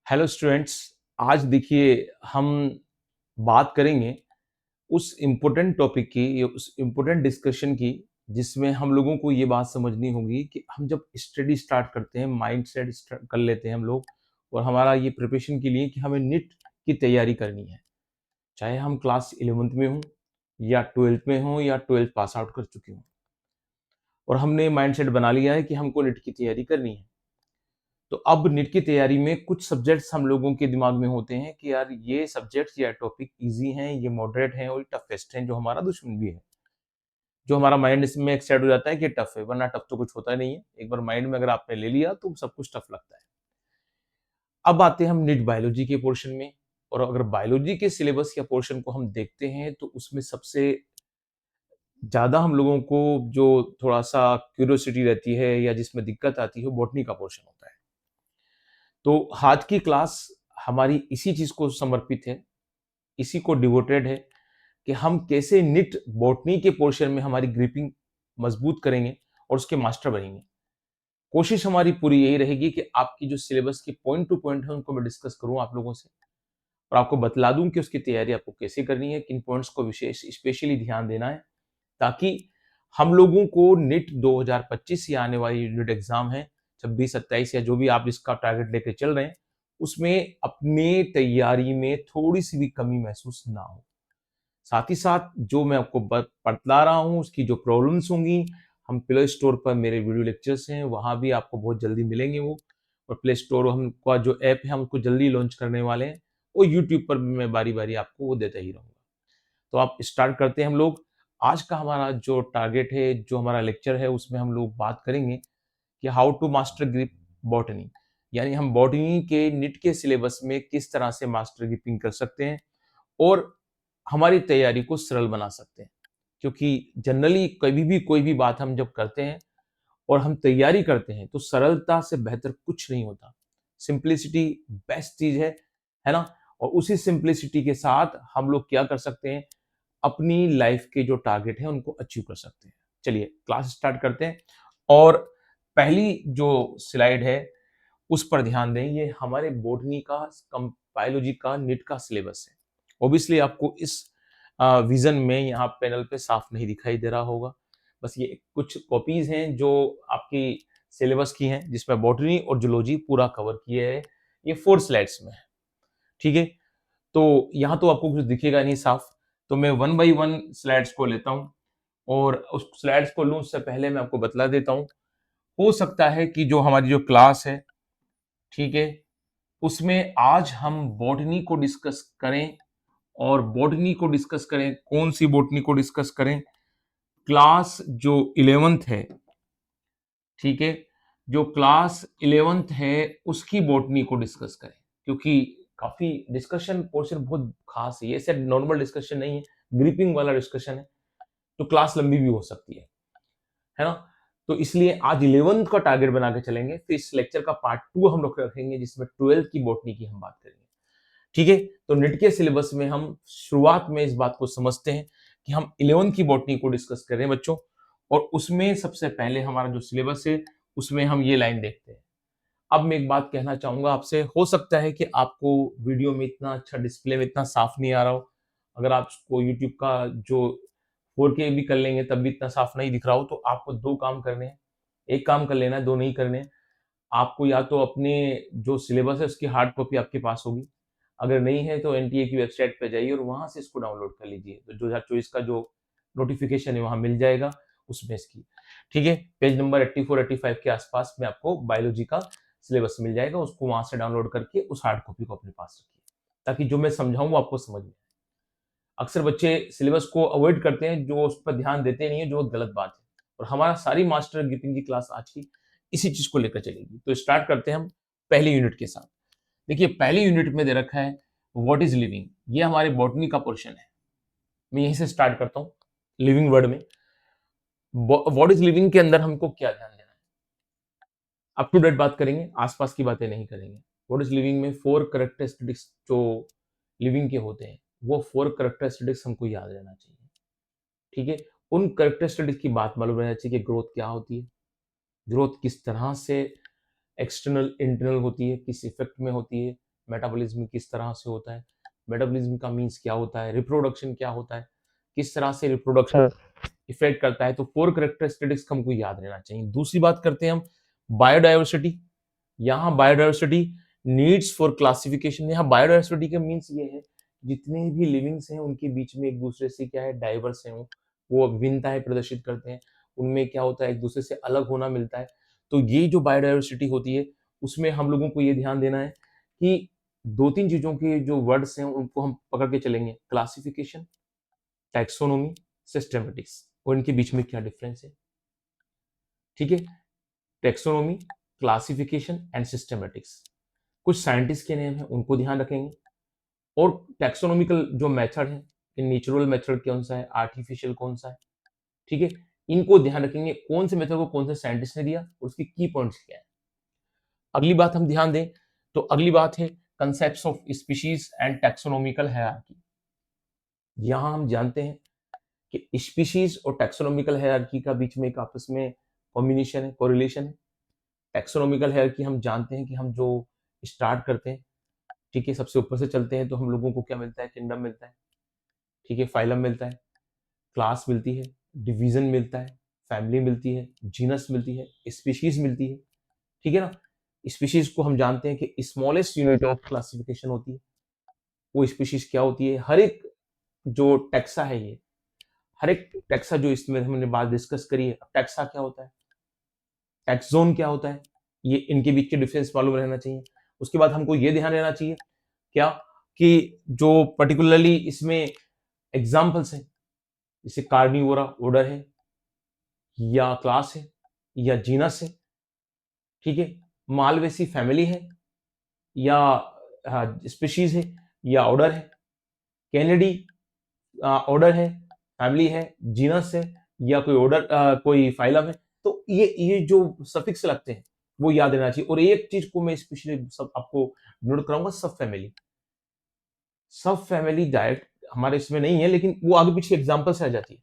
Hello students. आज देखिए हम बात करेंगे उस इम्पोर्टेंट टॉपिक की या उस इम्पोर्टेंट डिस्कशन की जिसमें हम लोगों को ये बात समझनी होगी कि हम जब स्टडी स्टार्ट करते हैं माइंड सेट कर लेते हैं हम लोग और हमारा ये प्रिपरेशन के लिए कि हमें नीट की तैयारी करनी है, चाहे हम क्लास 11th में हों या 12th में हों या 12th पास आउट कर चुके हों और हमने माइंड सेट बना लिया है कि हमको नीट की तैयारी करनी है। तो अब नीट की तैयारी में कुछ सब्जेक्ट्स हम लोगों के दिमाग में होते हैं कि यार ये सब्जेक्ट्स या टॉपिक इजी हैं, ये मॉडरेट हैं और टफेस्ट हैं, जो हमारा दुश्मन भी है। जो हमारा माइंड इसमें एक्साइट हो जाता है कि टफ है, वरना टफ तो कुछ होता नहीं है। एक बार माइंड में अगर आपने ले लिया तो सब कुछ टफ लगता है। अब आते हैं हम नीट बायोलॉजी के पोर्शन में, और अगर बायोलॉजी के सिलेबस या पोर्शन को हम देखते हैं तो उसमें सबसे ज्यादा हम लोगों को जो थोड़ा सा क्यूरियोसिटी रहती है या जिसमें दिक्कत आती है वो बॉटनी का पोर्शन होता है। तो आज की क्लास हमारी इसी चीज को समर्पित है, इसी को डिवोटेड है कि हम कैसे निट बॉटनी के पोर्शन में हमारी ग्रिपिंग मजबूत करेंगे और उसके मास्टर बनेंगे। कोशिश हमारी पूरी यही रहेगी कि आपकी जो सिलेबस की पॉइंट टू पॉइंट है उनको मैं डिस्कस करूं आप लोगों से, और आपको बतला दूं कि उसकी तैयारी आपको कैसे करनी है, किन पॉइंट्स को विशेष स्पेशली ध्यान देना है, ताकि हम लोगों को निट 2025 या आने वाली यूनिट एग्जाम है 26-27 या जो भी आप इसका टारगेट लेके चल रहे हैं, उसमें अपने तैयारी में थोड़ी सी भी कमी महसूस ना हो। साथ ही साथ जो मैं आपको बतला रहा हूँ उसकी जो प्रॉब्लम्स होंगी, हम प्ले स्टोर पर मेरे वीडियो लेक्चर्स हैं, वहां भी आपको बहुत जल्दी मिलेंगे वो। और प्ले स्टोर हमका जो ऐप है हम उसको जल्दी लॉन्च करने वाले हैं, और यूट्यूब पर भी मैं बारी बारी आपको वो देता ही रहूंगा। तो आप स्टार्ट करते हैं हम लोग। आज का हमारा जो टारगेट है, जो हमारा लेक्चर है, उसमें हम लोग बात करेंगे कि how to master grip botany, यानी हम बॉटनी के निट के सिलेबस में किस तरह से मास्टर ग्रिपिंग कर सकते हैं और हमारी तैयारी को सरल बना सकते हैं। क्योंकि जनरली कभी भी कोई भी बात हम जब करते हैं और हम तैयारी करते हैं तो सरलता से बेहतर कुछ नहीं होता। सिंप्लिसिटी बेस्ट चीज है ना। और उसी सिंप्लिसिटी के साथ हम लोग क्या कर सकते हैं, अपनी लाइफ के जो टारगेट है उनको अचीव कर सकते हैं। चलिए क्लास स्टार्ट करते हैं। और पहली जो स्लाइड है उस पर ध्यान दें, ये हमारे बॉटनी का बायोलॉजी का नीट का सिलेबस है। ऑब्वियसली आपको इस विजन में यहाँ पैनल पे साफ नहीं दिखाई दे रहा होगा, बस ये कुछ कॉपीज हैं जो आपकी सिलेबस की हैं, जिसमें बॉटनी और जूलॉजी पूरा कवर किए हैं। ये 4 स्लाइड्स में है, ठीक है। तो यहाँ तो आपको कुछ दिखेगा नहीं साफ, तो मैं वन बाई वन स्लाइड्स को लेता हूँ और उस स्लाइड्स को लूँ उससे पहले मैं आपको बतला देता हूँ। हो सकता है कि जो हमारी जो क्लास है, ठीक है, उसमें आज हम बॉटनी को डिस्कस करें। और बॉटनी को डिस्कस करें, कौन सी बॉटनी को डिस्कस करें, क्लास जो 11th है, ठीक है, जो क्लास 11th है उसकी बॉटनी को डिस्कस करें। क्योंकि काफी डिस्कशन पोर्शन बहुत खास है, ये सिर्फ नॉर्मल डिस्कशन नहीं है, ग्रिपिंग वाला डिस्कशन है, तो क्लास लंबी भी हो सकती है ना। तो इसलिए आज 11th का टारगेट बना के चलेंगे, फिर इस लेक्चर का पार्ट 2 हम लोग रखेंगे जिसमें 12th की बॉटनी की हम बात करेंगे, ठीक है। तो नेट के सिलेबस में हम शुरुआत में इस बात को समझते हैं कि हम 11th की बॉटनी को डिस्कस कर रहे हैं बच्चों। और उसमें सबसे पहले हमारा जो सिलेबस है उसमें हम ये लाइन देखते हैं। अब मैं एक बात कहना चाहूंगा आपसे, हो सकता है कि आपको वीडियो में इतना अच्छा डिस्प्ले में इतना साफ नहीं आ रहा हो, अगर आपको यूट्यूब का जो 4K भी कर लेंगे तब भी इतना साफ नहीं दिख रहा हो, तो आपको दो काम करने हैं। एक काम कर लेना है, दो नहीं करने हैं। आपको या तो अपने जो सिलेबस है उसकी हार्ड कॉपी आपके पास होगी, अगर नहीं है तो एनटीए की वेबसाइट पे जाइए और वहां से इसको डाउनलोड कर लीजिए। तो 2024 का जो नोटिफिकेशन है वहां मिल जाएगा उसमें इसकी, ठीक है। पेज नंबर 84-85 के आसपास में आपको बायोलॉजी का सिलेबस मिल जाएगा, उसको वहां से डाउनलोड करके उस हार्ड कॉपी को अपने पास रखिए, ताकि जो मैं समझाऊं वो आपको समझ में। अक्सर बच्चे सिलेबस को अवॉइड करते हैं, जो उस पर ध्यान देते नहीं है, जो गलत बात है। और हमारा सारी मास्टर ग्रिपिंग की क्लास आज की इसी चीज को लेकर चलेगी। तो स्टार्ट करते हैं हम पहली यूनिट के साथ। देखिए पहली यूनिट में दे रखा है व्हाट इज लिविंग, ये हमारे बॉटनी का पोर्शन है। मैं यहीं से स्टार्ट करता हूँ। लिविंग वर्ड में व्हाट इज लिविंग के अंदर हमको क्या ध्यान देना है, अप टू डेट बात करेंगे, आसपास की बातें नहीं करेंगे। व्हाट इज लिविंग में 4 करेक्टरिस्टिक्स जो लिविंग के होते हैं, वो 4 करेक्टरिस्टिक्स हमको याद रहना चाहिए, ठीक है। उन करेक्टरिस्टिक्स की बात मालूम रहना चाहिए कि ग्रोथ क्या होती है, ग्रोथ किस तरह से एक्सटर्नल इंटरनल होती है, किस इफेक्ट में होती है, मेटाबॉलिज्म किस तरह से होता है, मेटाबॉलिज्म का मीन्स क्या होता है, रिप्रोडक्शन क्या होता है, किस तरह से रिप्रोडक्शन इफेक्ट करता है। तो 4 कैरेक्टरिस्टिक्स हमको याद रहना चाहिए। दूसरी बात करते हैं हम बायोडायवर्सिटी। यहाँ बायोडायवर्सिटी नीड्स फॉर क्लासिफिकेशन। यहाँ बायोडायवर्सिटी का मीन्स ये है जितने भी लिविंग्स हैं उनके बीच में एक दूसरे से क्या है, डाइवर्स हैं, वो विभिन्नताएं प्रदर्शित करते हैं, उनमें क्या होता है, एक दूसरे से अलग होना मिलता है। तो ये जो बायोडायवर्सिटी होती है उसमें हम लोगों को ये ध्यान देना है कि 2-3 चीजों के जो वर्ड्स हैं उनको हम पकड़ के चलेंगे, क्लासिफिकेशन, टैक्सोनॉमी, सिस्टमेटिक्स, और इनके बीच में क्या डिफरेंस है। ठीक है, टैक्सोनॉमी, क्लासिफिकेशन एंड सिस्टमेटिक्स, कुछ साइंटिस्ट के नेम हैं उनको ध्यान रखेंगे, और टैक्सोनॉमिकल जो मेथड है, नेचुरल मेथड कौन सा है, आर्टिफिशियल कौन सा है, ठीक है, इनको ध्यान रखेंगे, कौन से मेथड को कौन से साइंटिस्ट ने दिया और उसके की पॉइंट्स क्या है। अगली बात हम ध्यान दें तो अगली बात है concepts of species and taxonomical hierarchy. यहां हम जानते हैं कि स्पीशीज और टैक्सोनॉमिकल हायरार्की का बीच में एक आपस में कॉम्बिनेशन है, कोरिलेशन है। टैक्सोनॉमिकल हायरार्की हम जानते हैं कि हम जो स्टार्ट करते हैं, ठीक है, सबसे ऊपर से चलते हैं तो हम लोगों को क्या मिलता है, किंगडम मिलता है, ठीक है, फाइलम मिलता है, क्लास मिलती है, डिवीजन मिलता है, फैमिली मिलती है, जीनस मिलती है, स्पीशीज मिलती है, ठीक है ना। स्पीशीज को हम जानते हैं कि स्मॉलेस्ट यूनिट ऑफ क्लासिफिकेशन होती है। वो स्पीशीज क्या होती है, हर एक जो टैक्सा है, ये हर एक टैक्सा जो इसमें हमने बात डिस्कस करी है, टैक्सा क्या होता है, टैक्सोन क्या होता है, ये इनके बीच के डिफरेंस मालूम रहना चाहिए। उसके बाद हमको ये ध्यान रहना चाहिए क्या, कि जो पर्टिकुलरली इसमें एग्जाम्पल्स हैं, जैसे कार्निवोरा ऑर्डर है या क्लास है या जीनस है, ठीक है, मालवेसी फैमिली है या स्पीशीज है या ऑर्डर है, कैनेडी ऑर्डर है, फैमिली है, जीनस है या कोई ऑर्डर, कोई फाइलम है। तो ये जो सफिक्स लगते हैं वो याद रहना चाहिए। और एक चीज को मैं स्पेशली सब आपको नोट कराऊंगा, सब फैमिली। सब फैमिली डायरेक्ट हमारे इसमें नहीं है, लेकिन वो आगे पीछे एग्जांपल से आ जाती है।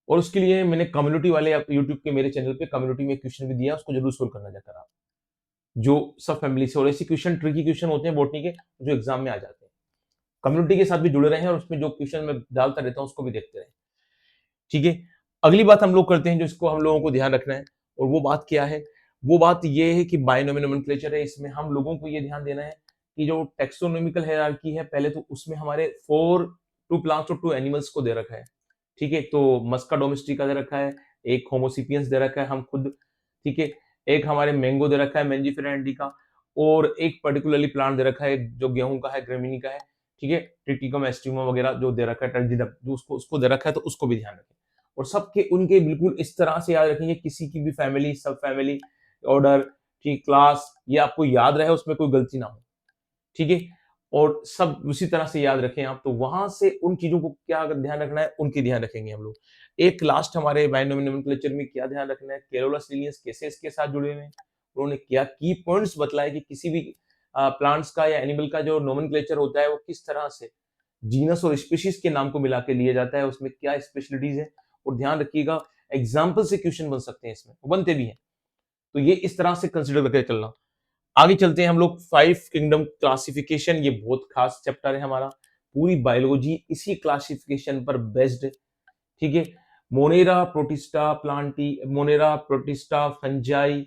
और उसके लिए मैंने कम्युनिटी वाले यूट्यूब के मेरे चैनल पे कम्युनिटी में क्वेश्चन भी दिया, उसको जरूर सोल्व करना जाकर आप, जो सब फैमिली से। और ऐसे क्वेश्चन, ट्रिकी क्वेश्चन होते हैं बॉटनी के, जो एग्जाम में आ जाते हैं। कम्युनिटी के साथ भी जुड़े रहे हैं और उसमें जो क्वेश्चन मैं डालता रहता हूँ उसको भी देखते रहे, ठीक है। अगली बात हम लोग करते हैं जो इसको हम लोगों को ध्यान रखना है, और वो बात क्या है, वो बात ये है कि बायनोमियल नोमेनक्लेचर है। इसमें हम लोगों को ये ध्यान देना है कि जो टेक्सोनोमिकल हायरार्की है, पहले तो उसमें हमारे 2 प्लांट्स और 2 एनिमल्स को दे रखा है, ठीक है। तो मस्का डोमेस्टिका दे रखा है, एक होमोसिपियंस दे रखा है हम खुद, ठीक है, एक हमारे मैंगो दे रखा है, मेंजिफेरा इंडिका, और एक पर्टिकुलरली प्लांट दे रखा है जो गेहूं का है, ग्रेमिनी का है, ठीक है, ट्रिटिकम एस्टिमा वगैरह जो दे रखा है, टर्जिडम जो उसको उसको दे रखा है, तो उसको भी ध्यान रखें। और सबके उनके बिल्कुल इस तरह से याद रखेंगे, किसी की भी फैमिली, सब फैमिली, ऑर्डर, ठीक, क्लास, ये आपको याद रहे, उसमें कोई गलती ना हो, ठीक है। और सब उसी तरह से याद रखें आप, तो वहां से उन चीजों को क्या अगर ध्यान रखना है, उनकी ध्यान रखेंगे हम लोग। एक लास्ट हमारे बायनोमियल नोमेनक्लेचर में क्या ध्यान रखना है, कैरोलस लिनियस कैसे इसके साथ जुड़े हुए हैं, उन्होंने क्या की पॉइंट्स बतलाए कि किसी भी प्लांट्स का या एनिमल का जो नोमेनक्लेचर होता है वो किस तरह से जीनस और स्पीशीज के नाम को मिला के लिया जाता है, उसमें क्या स्पेशलिटीज है। और ध्यान रखिएगा, एग्जाम्पल से क्वेश्चन बन सकते हैं, इसमें बनते भी हैं, तो ये इस तरह से कंसिडर करके चलना। आगे चलते हैं हम लोग, 5 किंगडम क्लासिफिकेशन। ये बहुत खास चैप्टर है हमारा, पूरी बायोलॉजी इसी क्लासिफिकेशन पर बेस्ड है, ठीक है। Monera protista Plantae, Monera protista fungi,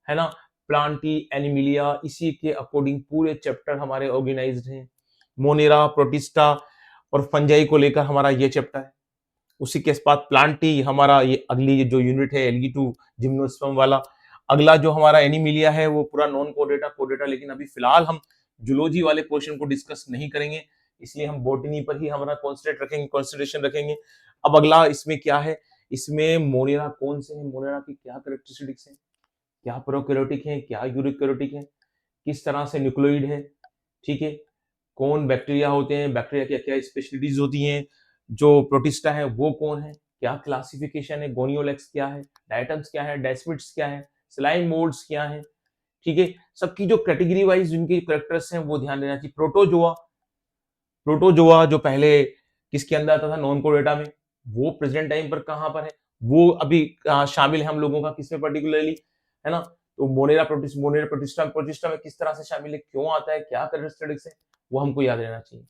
है ना, प्लांटी एनिमिलिया, इसी के अकॉर्डिंग पूरे चैप्टर हमारे ऑर्गेनाइज्ड हैं। मोनेरा प्रोटिस्टा और फंजाई को लेकर हमारा ये चैप्टर है। उसी के बाद प्लांटी हमारा ये अगली जो यूनिट है, एल्गी टू जिम्नोस्पर्म वाला। अगला जो हमारा एनिमिलिया है वो पूरा नॉन कोडेटा कोडेटा, लेकिन अभी फिलहाल हम जूलॉजी वाले पोर्शन को डिस्कस नहीं करेंगे, इसलिए हम बॉटनी पर ही हमारा कॉन्सेंट्रेट रखेंगे, कंसंट्रेशन रखेंगे। अब अगला इसमें क्या है, इसमें मोनेरा कौन से है, मोनेरा की क्या कैरेक्टरिस्टिक्स है, क्या प्रोकैरियोटिक है, क्या यूरिकैरियोटिक है, किस तरह से न्यूक्लियोइड है, ठीक है, कौन बैक्टीरिया होते हैं, बैक्टीरिया की क्या स्पेशलिटीज होती हैं, जो प्रोटिस्टा है वो कौन है, क्या क्लासिफिकेशन है, गोनियोलेक्स क्या है, डायटम्स क्या है, डेस्मिड्स क्या है, स्लाइम मोल्ड्स क्या है, ठीक है। सबकी जो कैटेगरी वाइज जिनकी कैरेक्टर्स हैं वो ध्यान देना चाहिए। प्रोटोजोआ, प्रोटोजोआ जो पहले किसके अंदर आता था, नॉन कोडेटा में, वो प्रेजेंट टाइम पर कहां पर है, वो अभी शामिल है हम लोगों का किसमें पर्टिकुलरली, है ना, तो मोनेरा प्रोटिस्टा में किस तरह से शामिल है, क्यों आता है, क्या कैरेक्टरिस्टिक्स है, वो हमको याद रहना चाहिए।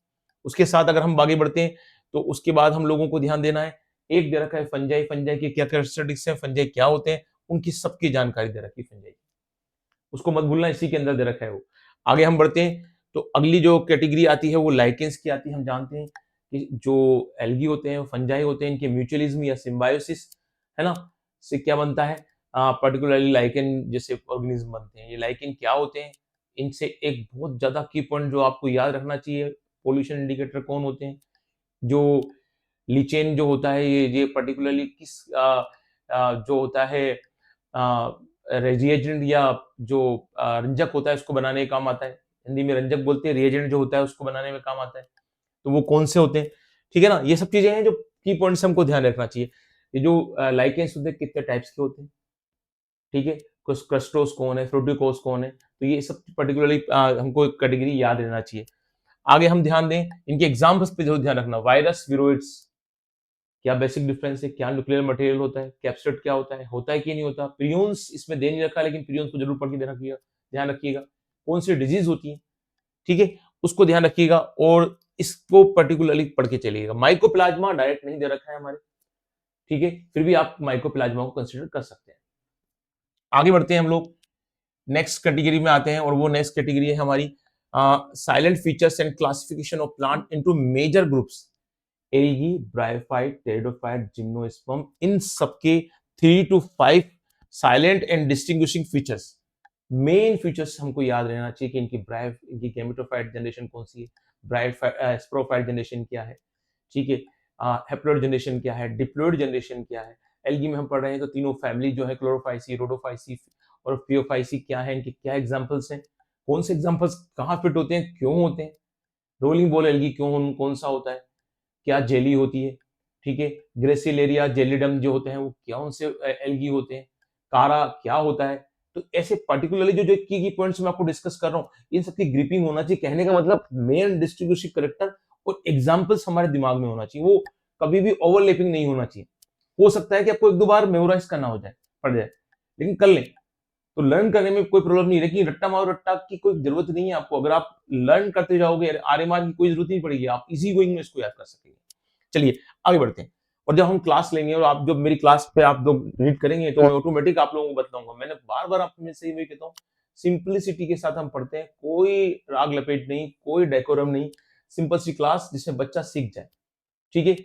उसके साथ अगर हम आगे बढ़ते हैं तो उसके बाद हम लोगों को ध्यान देना है, एक दे रखा है फंजाई, फंजाई के क्या कैरेक्टरिस्टिक्स है, फंजाई क्या होते हैं, उनकी सबकी जानकारी दे रखी है फंजाई, उसको मत भूलना, इसी के अंदर दे रखा है वो। आगे हम बढ़ते हैं तो अगली जो कैटेगरी आती है वो लाइकेंस की आती है। हम जानते हैं कि जो एल्गी होते हैं, फंजाई होते हैं, इनके म्यूचुअलिज्म या सिम्बायोसिस, है ना, से क्या बनता है, पर्टिकुलरली लाइकेन जैसे ऑर्गेनिज्म बनते हैं। ये लाइकेन क्या होते हैं, इनसे एक बहुत ज्यादा की पॉइंट जो आपको याद रखना चाहिए, पोल्यूशन इंडिकेटर कौन होते हैं, जो लीचेन जो होता है, ये पर्टिकुलरली किस जो होता है रिएजेंट या जो रंजक होता है उसको बनाने का काम आता है। हिंदी में रंजक बोलते हैं, रिएजेंट जो होता है उसको बनाने में काम आता है। तो वो कौन से होते हैं, ठीक है ना, ये सब चीजें हैं जो की पॉइंट्स हमको ध्यान रखना चाहिए। ये जो लाइकेंस होते हैं कितने टाइप्स के होते हैं, ठीक है, क्रस्टोस कौन है, फ्रूटिकोस कौन है, तो ये सब पर्टिकुलरली हमको कैटेगरी याद रहना चाहिए। आगे हम ध्यान दें, इनके एग्जाम्पल्स पे जरूर ध्यान रखना। वायरस, विरोइड्स, क्या बेसिक डिफरेंस है, क्या न्यूक्लियर मटेरियल होता है, कैप्सिड क्या होता है कि नहीं होता, प्रियून्स इसमें दे नहीं रखा, लेकिन प्रियून्स को जरूर पढ़ के ध्यान रखिएगा। कौन सी डिजीज होती है, ठीक है, उसको ध्यान रखिएगा और इसको पर्टिकुलरली पढ़ के चलिएगा। माइकोप्लाज्मा डायरेक्ट नहीं दे रखा है हमारे, ठीक है, फिर भी आप माइकोप्लाज्मा को कंसिडर कर सकते हैं। आगे बढ़ते हैं हम लोग, नेक्स्ट कैटेगरी में आते हैं और वो नेक्स्ट कैटेगरी है हमारी salient features and classification of plant into major groups. Algae, bryophyte, pteridophyte, gymnosperm, इन सबके 3 to 5 salient and distinguishing features, main features हमको याद रहना चाहिए कि इनकी गैमेटोफाइट जनरेशन कौन सी है, ब्रायोफाइट स्पोरोफाइट जनरेशन क्या है, ठीक है, हैप्लॉइड जनरेशन क्या है, डिप्लॉइड जनरेशन क्या है। एल्गी में हम पढ़ रहे हैं तो तीनों फैमिली जो है, क्लोरोफाइसी, रोडोफाइसी और पियोफाइसी क्या है, इनके क्या एग्जांपल्स हैं, कौन से एग्जांपल्स कहाँ फिट होते हैं, क्यों होते हैं, रोलिंग बॉल एल्गी कौन सा होता है, क्या जेली होती है, ठीक है, ग्रेसिलेरिया, जेलिडम जो होते हैं वो क्या उनसे एल्गी होते हैं, कारा क्या होता है। तो ऐसे पर्टिकुलरली जो जो की पॉइंट्स मैं आपको डिस्कस कर रहा हूँ, इन सबकी ग्रिपिंग होना चाहिए। कहने का मतलब मेन डिस्ट्रीब्यूशन करेक्टर और एग्जाम्पल्स हमारे दिमाग में होना चाहिए, वो कभी भी ओवरलैपिंग नहीं होना चाहिए। हो सकता है कि आपको एक दो बार मेमोराइज करना हो जाए, पड़ जाए, लेकिन कर लें तो लर्न करने में कोई प्रॉब्लम नहीं है। लेकिन रट्टा मारो रट्टा की कोई जरूरत नहीं है आपको, अगर आप लर्न करते जाओगे आरएमआर की कोई जरूरत नहीं पड़ेगी, आप इजी गोइंग में इसको याद कर सकेंगे। चलिए आगे बढ़ते हैं, और जब हम क्लास लेंगे और आप जब मेरी क्लास पे आप लोग रीड करेंगे तो मैं ऑटोमेटिक आप लोगों को बताऊंगा। मैंने बार बार आप में से ही कहता हूँ, सिंपलिसिटी के साथ हम पढ़ते हैं, कोई राग लपेट नहीं, कोई डेकोरम नहीं, सिंपल सी क्लास जिसमें बच्चा सीख जाए, ठीक है।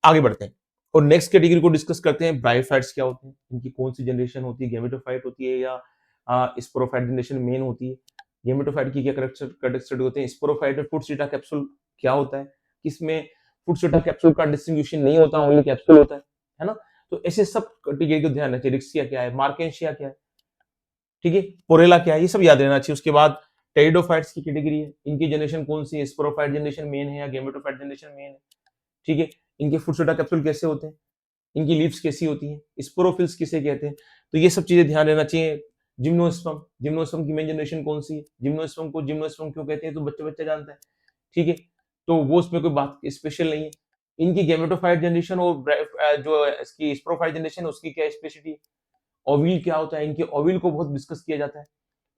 आगे बढ़ते हैं और नेक्स्ट कैटेगरी को डिस्कस करते हैं। ब्रायोफाइट्स क्या होते हैं, इनकी कौन सी जनरेशन होती है, गैमेटोफाइट होती है या स्पोरोफाइट जनरेशन मेन होती है। गैमेटोफाइट की क्या कैरेक्टरिस्टिक होते हैं, स्पोरोफाइट में फुटसीटा कैप्सूल क्या होता है, किसमें फुटसीटा कैप्सूल का डिस्ट्रीब्यूशन नहीं होता, ओनली कैप्सूल होता है ना। तो ऐसे सब कैटेगरी को ध्यान रखिए। रिक्सिया क्या है, मार्केशिया क्या है, ठीक है, पोरेला क्या है, ये सब याद रहना चाहिए। उसके बाद टेरिडोफाइट्स की कैटेगरी है, इनकी जनरेशन कौन सी है, स्पोरोफाइट जनरेशन मेन है या गैमेटोफाइट जनरेशन मेन है, ठीक है। इनके फुटसीटा कैप्सूल कैसे होते हैं, इनकी लीव्स कैसी होती हैं, स्पोरोफिल्स किसे कहते हैं, तो ये सब चीजें ध्यान देना चाहिए। जिम्नोस्पर्म की मेन जनरेशन कौन सी है, जिम्नोस्पर्म क्यों कहते हैं, तो बच्चा बच्चा जानता है, ठीक है, तो वो उसमें कोई बात स्पेशल नहीं है। इनकी गैमेटोफाइट जनरेशन और जो इसकी स्पोरोफाइट जनरेशन है उसकी क्या स्पेशलिटी है, ओविल क्या होता है, इनके ओविल को बहुत डिस्कस किया जाता है।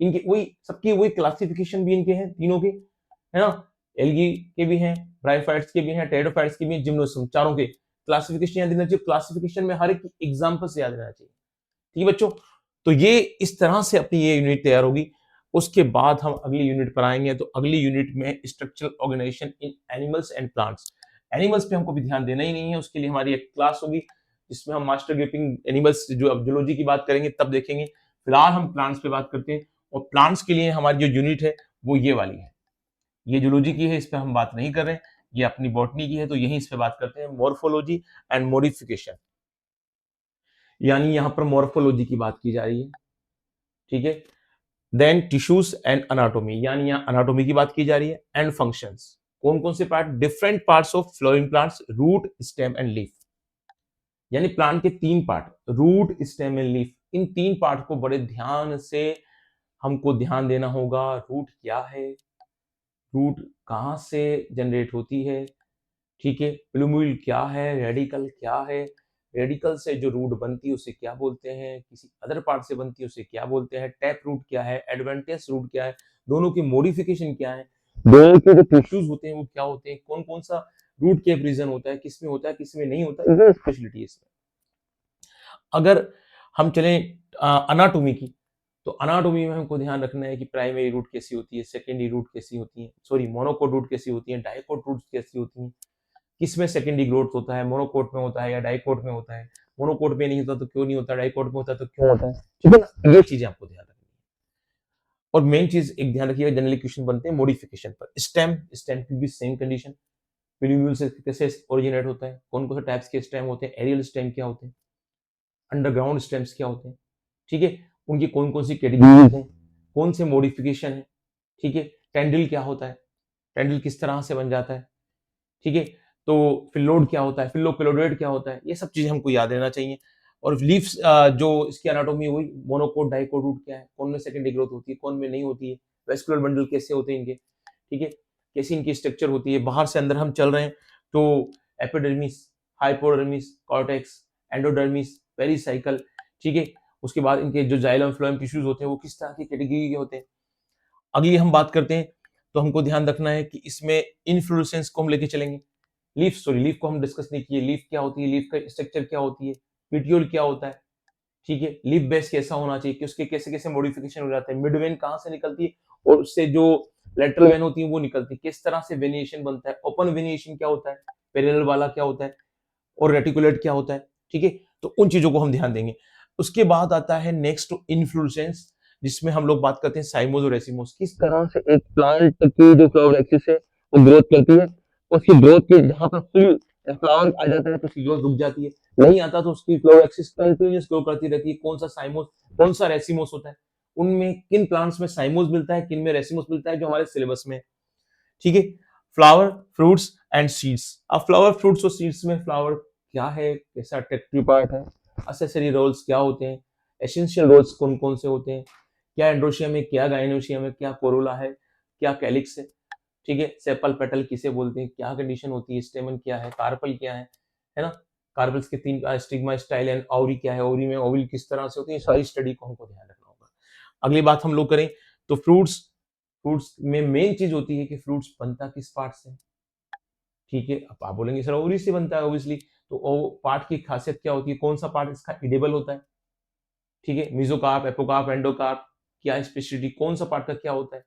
इनके वही सबकी वही क्लासिफिकेशन भी इनके हैं तीनों के, है ना, एल्गी के भी हैं, ब्रायोफाइट्स के भी हैं, टेरिडोफाइट्स के भी हैं, जिम्नोस्पर्म, चारों के क्लासिफिकेशन याद रहना चाहिए। क्लासिफिकेशन में हर एक एग्जांपल से याद रहना चाहिए, ठीक है बच्चों। तो ये इस तरह से अपनी ये यूनिट तैयार होगी। उसके बाद हम अगली यूनिट पर आएंगे, तो अगली यूनिट में structural organisation in animals and plants. Animals पे हमको भी ध्यान देना ही नहीं है, उसके लिए हमारी एक क्लास होगी जिसमें हम मास्टर ग्रुपिंग एनिमल्स जो अब जूलॉजी की बात करेंगे तब देखेंगे। फिलहाल हम प्लांट्स पे बात करते हैं, और प्लांट्स के लिए हमारी जो यूनिट है वो ये वाली है। ये जूलॉजी की है, इस पे हम बात नहीं कर रहे हैं, ये अपनी बॉटनी की है, तो यही इस पे बात करते हैं, मॉर्फोलॉजी एंड मॉडिफिकेशन। यानी यहाँ पर मॉर्फोलॉजी की बात की जा रही है, ठीक है। देन टिश्यूज एंड अनाटोमी, यानी यहाँ अनाटोमी की बात की जा रही है, एंड फंक्शंस, कौन कौन से part, different parts of flowering plants, root, stem and leaf. यानी प्लांट के तीन part, root, stem and leaf, इन तीन पार्ट को बड़े ध्यान से हमको ध्यान देना होगा। रूट क्या है, रूट कहाँ से जनरेट होती है, ठीक है, प्लूम्यूल क्या है, रेडिकल क्या है, रेडिकल से जो रूट बनती है उसे क्या बोलते हैं, किसी अदर पार्ट से बनती है उसे क्या बोलते हैं, टैप रूट क्या है, एडवेंटेज रूट क्या है, दोनों की मॉडिफिकेशन क्या है, दोनों के जो टिश्यूज होते हैं वो क्या होते हैं, कौन कौन सा रूट केप रीजन होता है, किसमें होता है किसमें नहीं होता है, ये स्पेशलिटी है इसमें। अगर हम चलें अनाटोमी की, तो अनाटोमी में हमको ध्यान रखना है कि प्राइमरी रूट कैसी होती है, सेकेंडरी रूट कैसी होती है, सॉरी मोनोकोट रूट कैसी होती है, डाइकोट रूट कैसी होती है, किसमें सेकेंडरी ग्रोथ होता है, मोनोकोट में होता है या डाइकोट में होता है, मोनोकोट में नहीं होता तो क्यों नहीं होता, डाइकोट में होता है तो क्यों होता है, ठीक है ना, ये चीजें आपको ध्यान रखनी है। और मेन चीज एक ध्यान रखिएगा, जनरली क्वेश्चन बनते हैं मॉडिफिकेशन पर। स्टेम, स्टेम की भी सेम कंडीशन, प्लूम्यूल से कैसे ओरिजिनेट होता है, कौन कौन से टाइप्स के स्टेम होते हैं, एरियल स्टेम क्या होते हैं, अंडरग्राउंड स्टेम्स क्या होते हैं, ठीक है, उनकी कौन कौन सी कैटेगरीज हैं, कौन से मॉडिफिकेशन है, ठीक है, टेंडिल क्या होता है, टेंडिल किस तरह से बन जाता है, ठीक है, तो फिलोड क्या होता है, फिलोपेलोडेट क्या होता है, ये सब चीजें हमको याद रहना चाहिए। और लीव्स जो इसकी एनाटॉमी हुई, मोनोकोट डाइकोट रूट क्या है, कौन में सेकेंडरी ग्रोथ होती है, कौन में नहीं होती है, वेस्कुलर बंडल कैसे होते हैं इनके, ठीक है, कैसी इनकी स्ट्रक्चर होती है, बाहर से अंदर हम चल रहे हैं तो epidermis, hypodermis, cortex, endodermis, pericycle, ठीक है, उसके बाद इनके जो जाइलम फ्लोएम टिश्यूज होते हैं वो किस तरह की कैटेगरी के होते हैं। अगली हम बात करते हैं तो हमको ध्यान रखना है कि इसमें इन्फ्लोरेसेंस को हम लेके चलेंगे। लीफ, सॉरी लीफ को हम डिस्कस नहीं किए, लीफ क्या होती है, लीफ का स्ट्रक्चर क्या होती है, पिटियोल क्या होता है, ठीक है, लीफ बेस कैसा होना चाहिए, कि उसके कैसे कैसे मॉडिफिकेशन हो जाते हैं, मिड वेन कहाँ से निकलती है और उससे जो लेटरल वेन होती है वो निकलती है, किस तरह से वेनिएशन बनता है, ओपन वेनिएशन क्या होता है, पेरिनल वाला क्या होता है और रेटिकुलेट क्या होता है, ठीक है, तो उन चीजों को हम ध्यान देंगे। उसके बाद आता है नेक्स्ट इन्फ्लोरेसेंस, जिसमें हम लोग बात करते हैं साइमोस और रेसिमोस, किस तरह से एक प्लांट की जो फ्लावर एक्सिस है वो ग्रोथ करती है, उसकी ग्रोथ के जहां पर फुल फ्लावर आ जाता है तो उसकी ग्रोथ रुक जाती है, नहीं आता तो उसकी फ्लावर एक्सिस कंटिन्यूअस ग्रो करती रहती है। कौन सा साइमोस, कौन सा रेसिमोस होता है, उनमें किन प्लांट्स में साइमोस मिलता है, किन में रेसिमोस मिलता है, जो हमारे सिलेबस में, ठीक है। Flower, fruits and seeds. अब फ्लावर, फ्रूट्स और सीड्स में फ्लावर क्या है, कैसा अट्रैक्टिव पार्ट है, एक्सेसरी रोल्स क्या होते हैं, एसेंशियल रोल्स कौन कौन से होते हैं, क्या एंड्रोशियम है, क्या गाइनोशियम है, क्या कोरोला है, क्या कैलिक्स है, ठीक है, सेपल पेटल किसे बोलते हैं, क्या कंडीशन होती है, स्टेमन क्या है, कार्पल क्या है ना, कार्पल्स के तीन स्टिग्मा, स्टाइल एंड ओवरी क्या है, ओवरी में ओवल किस तरह से होती है, सारी स्टडी को हमको ध्यान रखना होगा। अगली बात हम लोग करें तो फ्रूट्स, फ्रूट्स में मेन चीज होती है कि फ्रूट्स बनता किस पार्ट से, ठीक है, अब आप बोलेंगे सर ओवरी से बनता है ऑब्वियसली, तो ओ पार्ट की खासियत क्या होती है, कौन सा पार्ट इसका इडेबल होता है, ठीक है, मीजोकार्प, एपोकार्प, एंडोकार्प, क्या स्पेशलिटी, कौन सा पार्ट का क्या होता है,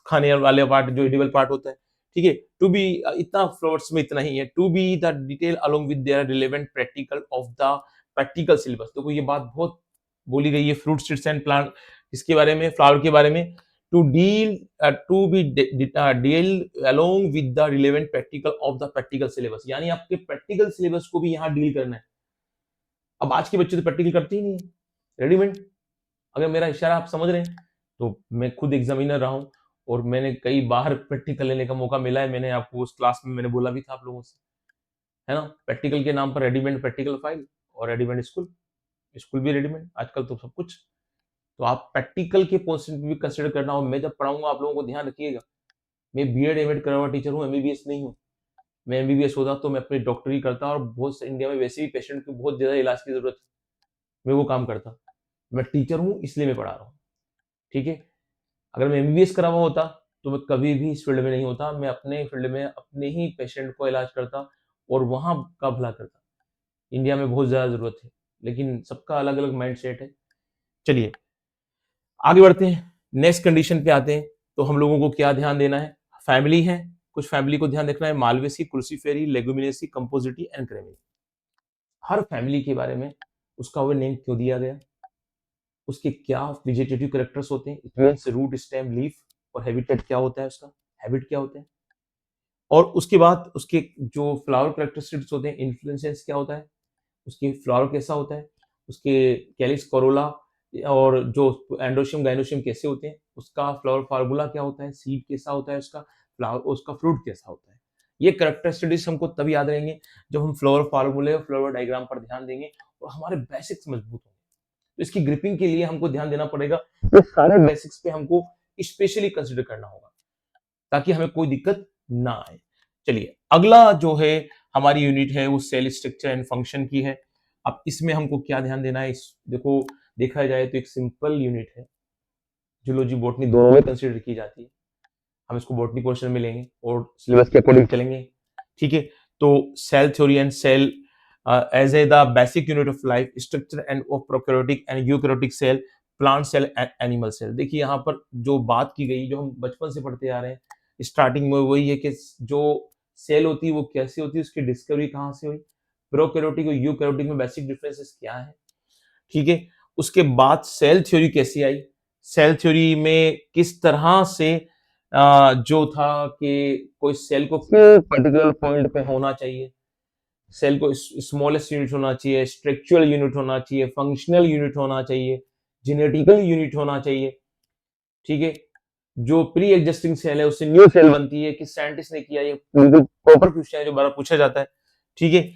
खाने वाले पार्ट जो एडिबल पार्ट होता है, ठीक है, टू बी, इतना फ्लोर्स में इतना ही है, to be the detail along with their relevant practical of the practical syllabus. देखो ये बात बहुत बोली गई है फ्रूट सीड्स एंड प्लांट, इसके बारे में, फ्लावर के बारे में, to deal, to be deal along with the relevant practical of the practical syllabus, यानी आपके प्रैक्टिकल सिलेबस को भी यहाँ डील करना है। अब आज के बच्चे तो प्रैक्टिकल करते ही नहीं है, रेडीमेड। अगर मेरा इशारा आप समझ रहे हैं तो मैं खुद एग्जामिनर रहा हूं और मैंने कई बार प्रैक्टिकल लेने का मौका मिला है, मैंने आपको उस क्लास में मैंने बोला भी था आप लोगों से, है ना, प्रैक्टिकल के नाम पर रेडीमेड प्रैक्टिकल फाइल और रेडीमेड स्कूल, स्कूल भी रेडीमेड आजकल तो सब कुछ। तो आप प्रैक्टिकल के पोर्शन भी कंसिडर करना, और मैं जब पढ़ाऊंगा आप लोगों को ध्यान रखिएगा, मैं बीएड एमएड करा हुआ टीचर हूँ, एमबीबीएस नहीं हूँ। मैं एमबीबीएस होता तो मैं अपनी डॉक्टरी करता, और बहुत से इंडिया में वैसे भी पेशेंट की बहुत ज्यादा इलाज की जरूरत है, मैं वो काम करता। मैं टीचर हूँ इसलिए मैं पढ़ा रहा हूँ, ठीक है। अगर मैं एमबीबीएस करा हुआ होता तो मैं कभी भी इस फील्ड में नहीं होता, मैं अपने फील्ड में अपने ही पेशेंट को इलाज करता और वहां का भला करता। इंडिया में बहुत ज्यादा जरूरत है, लेकिन सबका अलग अलग माइंड सेट है। चलिए आगे बढ़ते हैं, नेक्स्ट कंडीशन पे आते हैं। तो हम लोगों को क्या ध्यान देना है, फैमिली है, कुछ फैमिली को ध्यान रखना है, Malvaceae, Cruciferae, Leguminosae, Compositae and creamy. Her family के बारे में उसका वो नेम क्यों दिया गया, उसके क्या वेजिटेटिव कैरेक्टर्स होते हैं, it means root, stem, leaf, और हैबिटेट क्या होता है उसका, हैबिट क्या होते हैं, और उसके बाद उसके जो फ्लावर कैरेक्टरिस्टिक्स होते हैं, इन्फ्लोरेसेंस क्या होता है, उसकी फ्लावर कैसा होता है, उसके कैलिक्स, कोरोला, और जो एंड्रोशियम गाइनोशियम कैसे होते हैं, उसका फ्लावर फार्मूला क्या होता है, सीड कैसा होता है उसका, फ्लावर, उसका फ्रूट कैसा होता है। ये कैरेक्टरिस्टिक्स हमको तब याद रहेंगे जब हम फ्लावर फार्मूले और फ्लावर डायग्राम पर ध्यान देंगे और हमारे बेसिक्स मजबूत होंगे। तो इसकी ग्रिपिंग के लिए हमको ध्यान देना पड़ेगा, ये सारे बेसिक्स पे हमको स्पेशली कंसिडर करना होगा ताकि हमें कोई दिक्कत ना आए। चलिए अगला जो है हमारी यूनिट है वो सेल स्ट्रक्चर एंड फंक्शन की है। अब इसमें हमको क्या ध्यान देना है, इस देखो देखा जाए तो एक सिंपल यूनिट है, जूलॉजी बॉटनी दोनों में कंसीडर की जाती है। हम इसको बॉटनी पोर्शन में लेंगे और सिलेबस के अकॉर्डिंग चलेंगे, ठीक है। तो cell theory and cell as a the basic unit of life, structure and of prokaryotic and eukaryotic cell, plant cell and animal cell. देखिए यहाँ पर जो बात की गई, जो हम बचपन से पढ़ते आ रहे हैं स्टार्टिंग में, वही है कि जो सेल होती है वो कैसी होती है, उसकी डिस्कवरी कहाँ से हुई, प्रोकैरियोटिक और यूकैरियोटिक में बेसिक डिफरेंसेस क्या है, ठीक है। उसके बाद सेल थ्योरी कैसी आई, सेल थ्योरी में किस तरह से जो था कि कोई सेल को पर्टिकुलर पॉइंट पे होना चाहिए, सेल को स्मॉलेस्ट यूनिट होना चाहिए, स्ट्रक्चरल यूनिट होना चाहिए, फंक्शनल यूनिट होना चाहिए, जेनेटिकल यूनिट होना चाहिए, ठीक है। जो प्री एग्जिस्टिंग सेल है उससे न्यू सेल बनती है, कि साइंटिस्ट ने किया, ये बिल्कुल प्रॉपर क्वेश्चन है जो बार पूछा जाता है, ठीक है।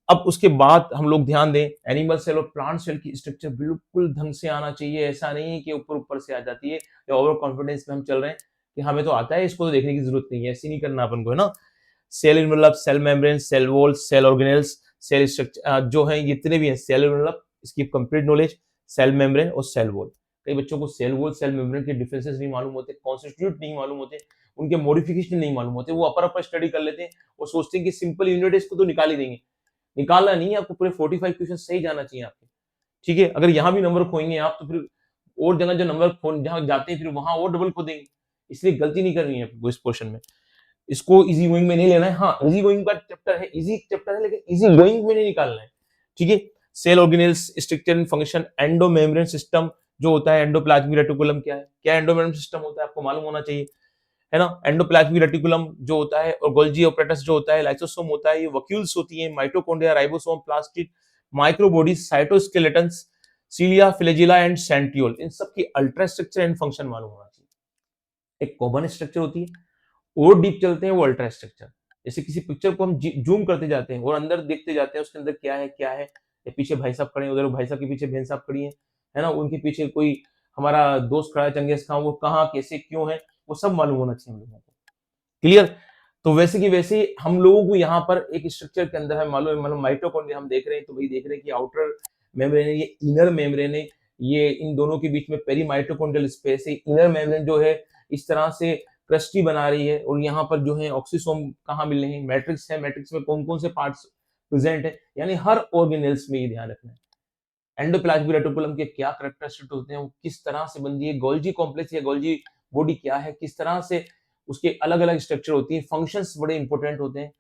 अब उसके बाद हम लोग ध्यान दें, एनिमल सेल और प्लांट सेल की स्ट्रक्चर बिल्कुल ढंग से आना चाहिए, ऐसा नहीं है कि ऊपर ऊपर से आ जाती है, या ओवर कॉन्फिडेंस में हम चल रहे हैं कि हमें तो आता है, इसको तो देखने की जरूरत नहीं है, ऐसे नहीं करना अपन को, है ना। Cell envelope, cell membrane, cell wall, cell organelles, cell structure जो है जितने भी हैं, सेल इनवेलप इसकी कंप्लीट नॉलेज, सेल मेम्ब्रेन और सेल वॉल। कई बच्चों को सेल वॉल सेल मेम्ब्रेन के डिफरेंसेस नहीं मालूम होते, कॉन्स्टिट्यूट नहीं मालूम होते, उनके मॉडिफिकेशन नहीं मालूम होते, वो अपर स्टडी कर लेते हैं और सोचते हैं कि सिंपल यूनिट है, इसको तो निकाल ही देंगे। निकालना नहीं है आपको, पूरे 45 क्वेश्चन सही जाना चाहिए आपके, ठीक है। अगर यहाँ भी नंबर खोएंगे आप तो फिर और जगह जो नंबर खो जहाँ जाते हैं फिर वहां और डबल खो देंगे, इसलिए गलती नहीं करनी है आपको इस पोर्शन में। इसको इजी गोइंग में नहीं लेना है, हाँ इजी गोइंग का चैप्टर है, इजी चैप्टर है, लेकिन इजी गोइंग में नहीं निकालना है, ठीक है। Cell organelles, structure and function, endomembrane system जो होता है, एंडोप्लाज्मिक रेटिकुलम क्या है, क्या एंडोमेम्ब्रेन सिस्टम होता है आपको मालूम होना चाहिए, है ना। एंडोप्लाज्मिक रेटिकुलम जो होता है, और गोल्जी ऑपरेटस जो होता है, लाइसोसोम होता है, ये वक्यूल्स होती है, mitochondria, ribosome, plastid, microbodies, cytoskeletons, cilia, flagella and centriole, इन सब की अल्ट्रा स्ट्रक्चर एंड फंक्शन मालूम होना चाहिए। एक कॉमन स्ट्रक्चर होती है, और डीप चलते हैं वो अल्ट्रा स्ट्रक्चर। जैसे किसी पिक्चर को हम जूम करते जाते हैं और अंदर देखते जाते हैं उसके अंदर क्या है क्या है, ये पीछे भाई साहब खड़े हैं, उधर भाई साहब के पीछे बहन साहब खड़ी है ना, उनके पीछे कोई हमारा दोस्त खड़ा है चंगेज खान, वो कहाँ कैसे क्यों है, वो सब मालूम होना चाहिए हम लोगों को, क्लियर। तो वैसे की वैसे हम लोगों को यहाँ पर एक स्ट्रक्चर के अंदर है मालूम है, मतलब माइटोकॉन्ड्रिया हम देख रहे हैं तो वही देख रहे हैं कि आउटर मेम्ब्रेन है, ये इनर मेम्ब्रेन है, ये इन दोनों के बीच में पेरी माइटोकॉन्ड्रियल स्पेस है, इनर मेम्ब्रेन जो है इस तरह से क्रस्टी बना रही है, और यहाँ पर जो है ऑक्सीसोम कहाँ मिल रहे हैं, मैट्रिक्स है, मैट्रिक्स में कौन कौन से पार्ट्स प्रेजेंट है, यानी हर ऑर्गेनेल्स में ये ध्यान रखना है। एंडोप्लाज्मिक रेटिकुलम के क्या कैरेक्टरिस्टिक होते हैं, वो किस तरह से बनती है, गोल्जी कॉम्प्लेक्स या गोल्जी बॉडी क्या है, किस तरह से उसके अलग अलग स्ट्रक्चर होती है, फंक्शंस बड़े इंपॉर्टेंट होते हैं,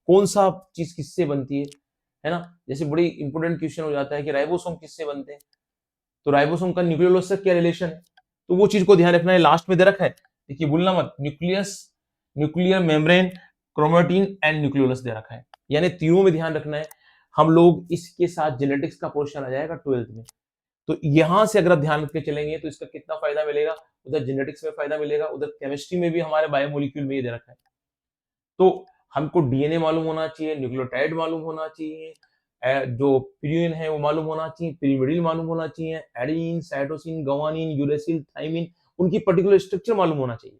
कौन सा चीज किससे बनती है ना। जैसे बड़ी इंपॉर्टेंट क्वेश्चन हो जाता है कि राइबोसोम किससे बनते हैं, तो राइबोसोम का न्यूक्लियोलस से क्या रिलेशन है, तो वो चीज को ध्यान रखना है, लास्ट में दे रखा है, देखिए भूलना मत, nucleus, nuclear membrane, chromatin and nucleolus दे रखा है, यानी तीनों में ध्यान रखना है। हम लोग इसके साथ जेनेटिक्स का पोर्शन आ जाएगा 12th में, तो यहां से अगर आप ध्यान रख के चलेंगे तो इसका कितना फायदा मिलेगा, उधर जेनेटिक्स में फायदा मिलेगा, उधर केमिस्ट्री में भी हमारे बायोमोलिक्यूल में ये दे रखा है। तो हमको डीएनए मालूम होना चाहिए, न्यूक्लियोटाइड मालूम होना चाहिए, जो प्यूरिन है वो मालूम होना चाहिए, पिरिमिडिन मालूम होना चाहिए, adenine, cytosine, guanine, uracil, thymine, उनकी पर्टिकुलर स्ट्रक्चर मालूम होना चाहिए।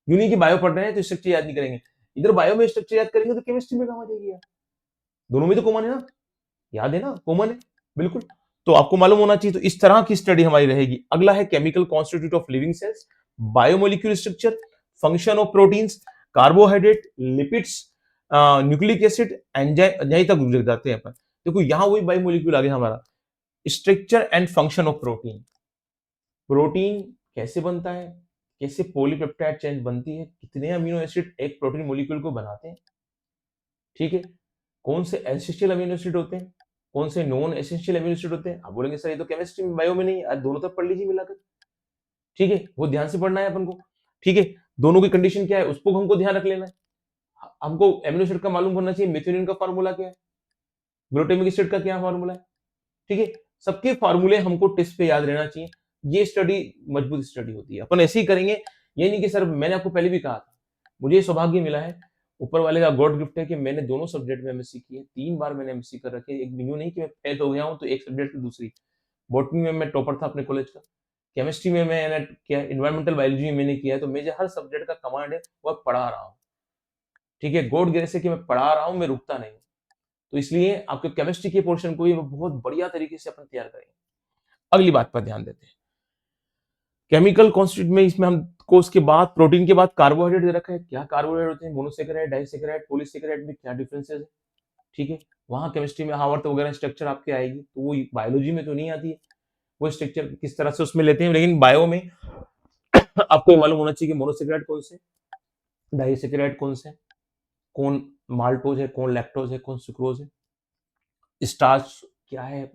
यूनी की बायो पढ़ रहे हैं तो स्ट्रक्चर याद नहीं करेंगे, इधर बायो में स्ट्रक्चर याद करेंगे तो केमिस्ट्री में काम आ जाएगी यार, दोनों में तो कॉमन है ना, याद है ना, कॉमन है बिल्कुल। तो आपको मालूम होना चाहिए, तो इस तरह की स्टडी हमारी रहेगी। अगला है chemical constitute of living cells, biomolecule structure, function of proteins, carbohydrate, lipids, nucleic acid, enzyme, यहीं तक गुजर जाते हैं अपन। देखो यहाँ वही बायोमोलिक्यूल आ गया हमारा, structure and function of protein, protein कैसे बनता है, कैसे पॉलीपेप्टाइड चेन बनती है, कितने अमीनो एसिड एक प्रोटीन मॉलिक्यूल को बनाते हैं, ठीक है। कौन से एसेंशियल अमीनो एसिड होते हैं, कौन से नॉन एसेंशियल अमीनो एसिड होते हैं, आप बोलेंगे सर ये तो केमिस्ट्री में बायो में नहीं है, दोनों तरफ पढ़ लीजिए मिलाकर, ठीक है, वो ध्यान से पढ़ना है अपन को, ठीक है। दोनों की कंडीशन क्या है उसको हमको ध्यान रख लेना है, हमको एमिनो एसिड का मालूम होना चाहिए, मेथिओनिन का फार्मूला क्या है, ग्लूटामिक एसिड का क्या फार्मूला है, ठीक है। सबके फार्मूले हमको टेस्ट पे याद रहना चाहिए, ये स्टडी मजबूत स्टडी होती है, अपन ऐसे ही करेंगे। ये नहीं कि सर मैंने आपको पहले भी कहा था, मुझे सौभाग्य मिला है, ऊपर वाले का गॉड गिफ्ट है कि मैंने दोनों सब्जेक्ट में एमएससी की है, 3 बार मैंने एमएससी कर रखी है, एक यूं नहीं कि मैं फेल हो गया हूं तो एक सब्जेक्ट की दूसरी। बॉटनी में मैं टॉपर था अपने कॉलेज का, केमिस्ट्री में मैंने किया, इन्वायरमेंटल बायोलॉजी में मैंने किया है, तो मुझे हर सब्जेक्ट का कमांड है, वह पढ़ा रहा हूँ, ठीक है। गॉड ग्रेस है कि मैं पढ़ा रहा हूँ, मैं रुकता नहीं हूँ। तो इसलिए आपके केमिस्ट्री के पोर्शन को भी बहुत बढ़िया तरीके से अपन तैयार करेंगे। अगली बात पर ध्यान देते हैं। केमिकल कॉन्स्टिट्यूट में इसमें हमको उसके बाद प्रोटीन के बाद कार्बोहाइड्रेट दे रखा है। क्या कार्बोहाइड्रेट होते हैं? मोनोसैकेराइड, डाइसैकेराइड, पॉलीसैकेराइड में क्या डिफरेंसेस है? ठीक है, वहां केमिस्ट्री में हावर्थ वगैरह स्ट्रक्चर आपके आएगी, तो वो बायोलॉजी में तो नहीं आती है, वो स्ट्रक्चर किस तरह से उसमें लेते हैं, लेकिन बायो में आपको ये मालूम होना चाहिए कि मोनोसैकेराइड कौन से, डाइसैकेराइड कौन से, कौन माल्टोज है, कौन लैक्टोज है, कौन सुक्रोज है, स्टार्च क्या है,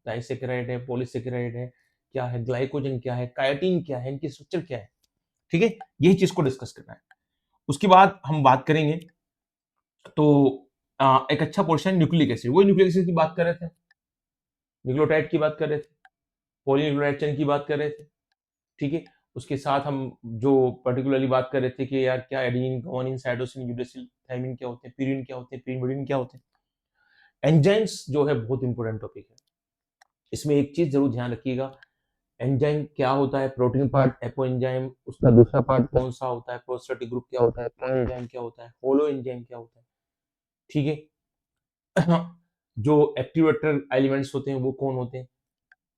डाइसैकेराइड है, पॉलीसैकेराइड है, क्या है, ग्लाइकोजन क्या है, काइटिन क्या है, इनकी स्ट्रक्चर क्या है। ठीक है, यही चीज को डिस्कस करना है। उसके बाद हम बात करेंगे तो एक अच्छा पोर्शन न्यूक्लिक एसिड, वही न्यूक्लिक एसिड की बात कर रहे थे, न्यूक्लियोटाइड की बात कर रहे थे, पॉलीन्यूक्लियोटाइड चेन की बात कर रहे थे। ठीक है, उसके साथ हम जो पर्टिकुलरली बात कर रहे थे कि यार क्या adenine, guanine, cytosine, uracil, thymine क्या होते हैं, pyrin क्या होते हैं, pyrimidine क्या होते हैं। एंजाइम्स जो है बहुत इंपॉर्टेंट टॉपिक है। इसमें एक चीज जरूर ध्यान रखिएगा, एंजाइम क्या होता है, प्रोटीन पार्ट एपो एंजाइम, उसका दूसरा पार्ट कौन सा होता है, प्रोस्टेटिक ग्रुप क्या होता है, कॉन एंजाइम क्या होता है, होलो एंजाइम क्या होता है। ठीक है जो एक्टिवेटर एलिमेंट्स होते हैं वो कौन होते हैं,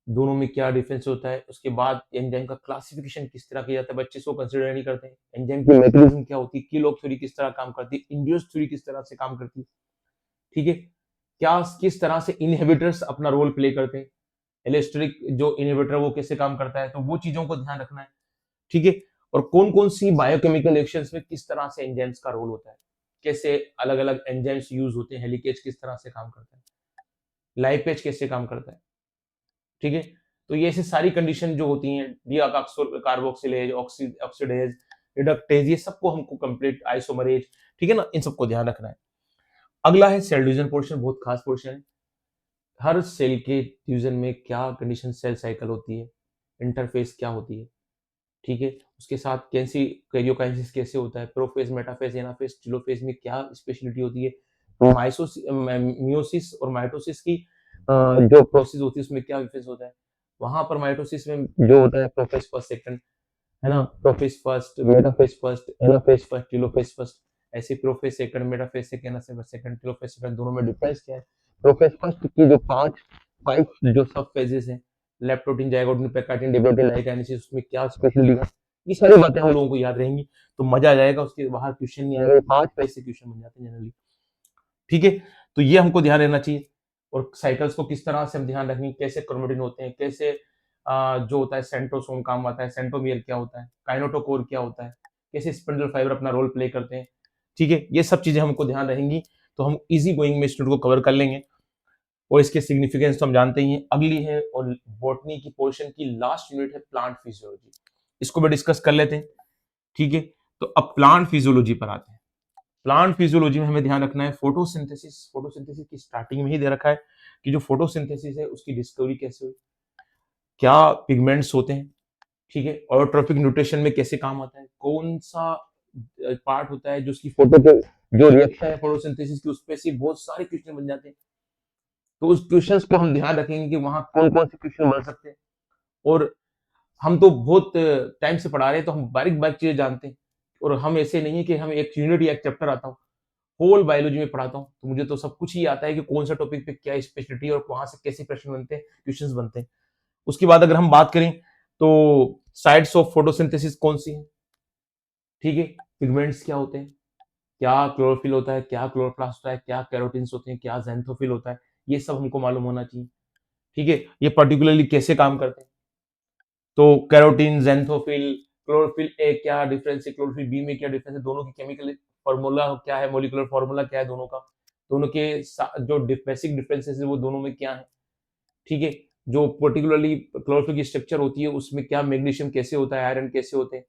दोनों में क्या डिफरेंस होता है। उसके बाद एंजाइम का क्लासिफिकेशन किस तरह किया जाता है, बच्चे इसको कंसिडर नहीं करते हैं। एंजाइम की मैकेनिज्म क्या होती है, कीलॉग थ्योरी किस तरह काम करती है, इंड्यूस थ्योरी किस तरह से काम करती है। ठीक है, क्या किस तरह से इनहिबिटर्स अपना रोल प्ले करते हैं, एलेस्ट्रिक जो इनहिबिटर वो कैसे काम करता है, तो वो चीजों को ध्यान रखना है। ठीक है, और कौन कौन सी बायोकेमिकल रिएक्शंस में किस तरह से एंजाइम्स का रोल होता है, कैसे अलग अलग एंजाइम्स यूज होते हैं, हेलिकेज किस तरह से काम करता है, लाइपेज कैसे काम करता है। ठीक है, तो ये ऐसी सारी कंडीशन जो होती हैं, कार्बोक्सिलेज, ऑक्सीडेज, रिडक्टेज, ये सबको हमको कंप्लीट, आइसोमरेज, ठीक है ना, इन सबको ध्यान रखना है। अगला है सेल डिवीजन पोर्शन, बहुत खास पोर्शन है। हर सेल के डिवीजन में क्या कंडीशन, सेल साइकिल होती है, इंटरफेस क्या होती है। ठीक है, उसके साथ कैसी कैरियोकाइनेसिस कैसे होता है, प्रोफेज, मेटाफेज, एनाफेज, टेलोफेज में क्या स्पेशलिटी होती है, मियोसिस और माइटोसिस की जो प्रोसेस होती है उसमें क्या डिफरेंस होता है। वहां पर माइटोसिस में जो होता है प्रोफेज फर्स्ट सेकंड, है ना, prophase first, metaphase first, anaphase first, telophase first, ऐसे prophase second, metaphase second, anaphase second, telophase second, दोनों में डिफरेंस क्या है। प्रोफेज फर्स्ट की जो फाइव जो सब फेजेस हैं, लेप्टोटीन, जाइगोटीन, पेकाटीन, डिप्लोटीन, लाइकाइनेसिस, उसमें क्या स्पेशलिटी है, ये सारी बातें हम लोगों को याद रहेंगी, तो मजा आ जाएगा। उसके बाहर क्वेश्चन नहीं आएगा, 5 पैसे क्वेश्चन बन जाते हैं जनरली। ठीक है, तो ये हमको ध्यान रहना चाहिए। और साइकिल्स को किस तरह से हम ध्यान रखेंगे, कैसे क्रोमेटिन होते हैं, कैसे जो होता है सेंट्रोसोम काम आता है, सेंट्रोमियर क्या होता है, काइनेटोकोर क्या होता है, कैसे स्पिंडल फाइबर अपना रोल प्ले करते हैं। ठीक है, ये सब चीजें हमको ध्यान रहेंगी, तो हम इजी गोइंग में स्टूडेंट को कवर कर लेंगे। और इसके सिग्निफिकेंस तो हम जानते ही हैं। अगली है और बॉटनी की पोर्शन की लास्ट यूनिट है प्लांट फिजियोलॉजी, इसको भी डिस्कस कर लेते हैं। ठीक है, तो अब प्लांट फिजियोलॉजी पर आते हैं। प्लांट फिजियोलॉजी में हमें ध्यान रखना है फोटोसिंथेसिस, फोटोसिंथेसिस की स्टार्टिंग में ही दे रखा है कि जो फोटोसिंथेसिस है उसकी डिस्कवरी कैसे हुई, क्या पिगमेंट्स होते हैं। ठीक है, ऑटोट्रोपिक न्यूट्रिशन में कैसे काम आता है, कौन सा पार्ट होता है जो उसकी फोटो के जो रिएक्शन है फोटोसिंथेसिस की, उस पे से बहुत सारे क्वेश्चन बन जाते हैं। तो उस क्वेश्चंस को हम ध्यान रखेंगे कि वहां कौन कौन से क्वेश्चन बन सकते हैं। और हम तो बहुत टाइम से पढ़ा रहे हैं, तो हम बारीक बारीक चीजें जानते हैं। और हम ऐसे नहीं है कि हम एक यूनिट या एक चैप्टर आता हूँ, होल बायोलॉजी में पढ़ाता हूँ, तो मुझे तो सब कुछ ही आता है कि कौन सा टॉपिक पे क्या स्पेशलिटी और वहां से कैसे प्रश्न बनते हैं, क्वेश्चंस बनते हैं। उसके बाद अगर हम बात करें तो साइड्स ऑफ फोटोसिंथेसिस कौन सी है। ठीक है, पिगमेंट्स क्या होते हैं, क्या क्लोरोफिल होता है, क्या क्लोरोप्लास्ट होता है, क्या कैरोटीन्स होते हैं, क्या ज़ैंथोफिल होता है, ये सब हमको मालूम होना चाहिए। ठीक है, ये पर्टिकुलरली कैसे काम करते हैं, तो कैरोटीन, ज़ैंथोफिल, क्लोरोफिल ए क्या डिफरेंस है, क्लोरोफिल बी में क्या डिफरेंस है, दोनों की केमिकल फॉर्मूला क्या है, मॉलिक्यूलर फॉर्मूला क्या है दोनों का, दोनों के जो बेसिक डिफरेंसेस है वो दोनों में क्या है। ठीक है, जो पर्टिकुलरली क्लोरोफिल की स्ट्रक्चर होती है उसमें क्या मैग्नीशियम कैसे होता है, आयरन कैसे होते हैं,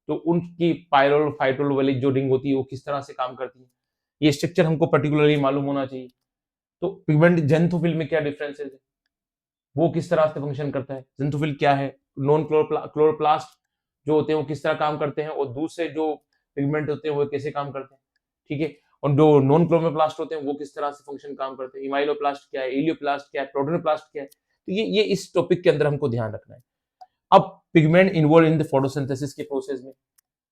तो उनकी पायरोल फाइटोल वाली जो रिंग होती है वो किस तरह से काम करती है, ये स्ट्रक्चर हमको पर्टिकुलरली मालूम होना चाहिए। तो पिगमेंट जेंथोफिल में क्या डिफरेंसेस है, वो किस तरह से फंक्शन करता है, जेंथोफिल क्या है, नॉन क्लोरोप्लास्ट जो होते हैं वो किस तरह काम करते हैं, और दूसरे जो पिगमेंट होते हैं वो कैसे काम करते हैं। ठीक है, और जो नॉन क्लोरोप्लास्ट होते हैं वो किस तरह से फंक्शन काम करते हैं, इमाइलोप्लास्ट क्या है, इलियोप्लास्ट क्या है, प्रोटोनोप्लास्ट क्या है। तो ये इस टॉपिक के अंदर हमको ध्यान रखना है। अब pigment involve in the photosynthesis के प्रोसेस में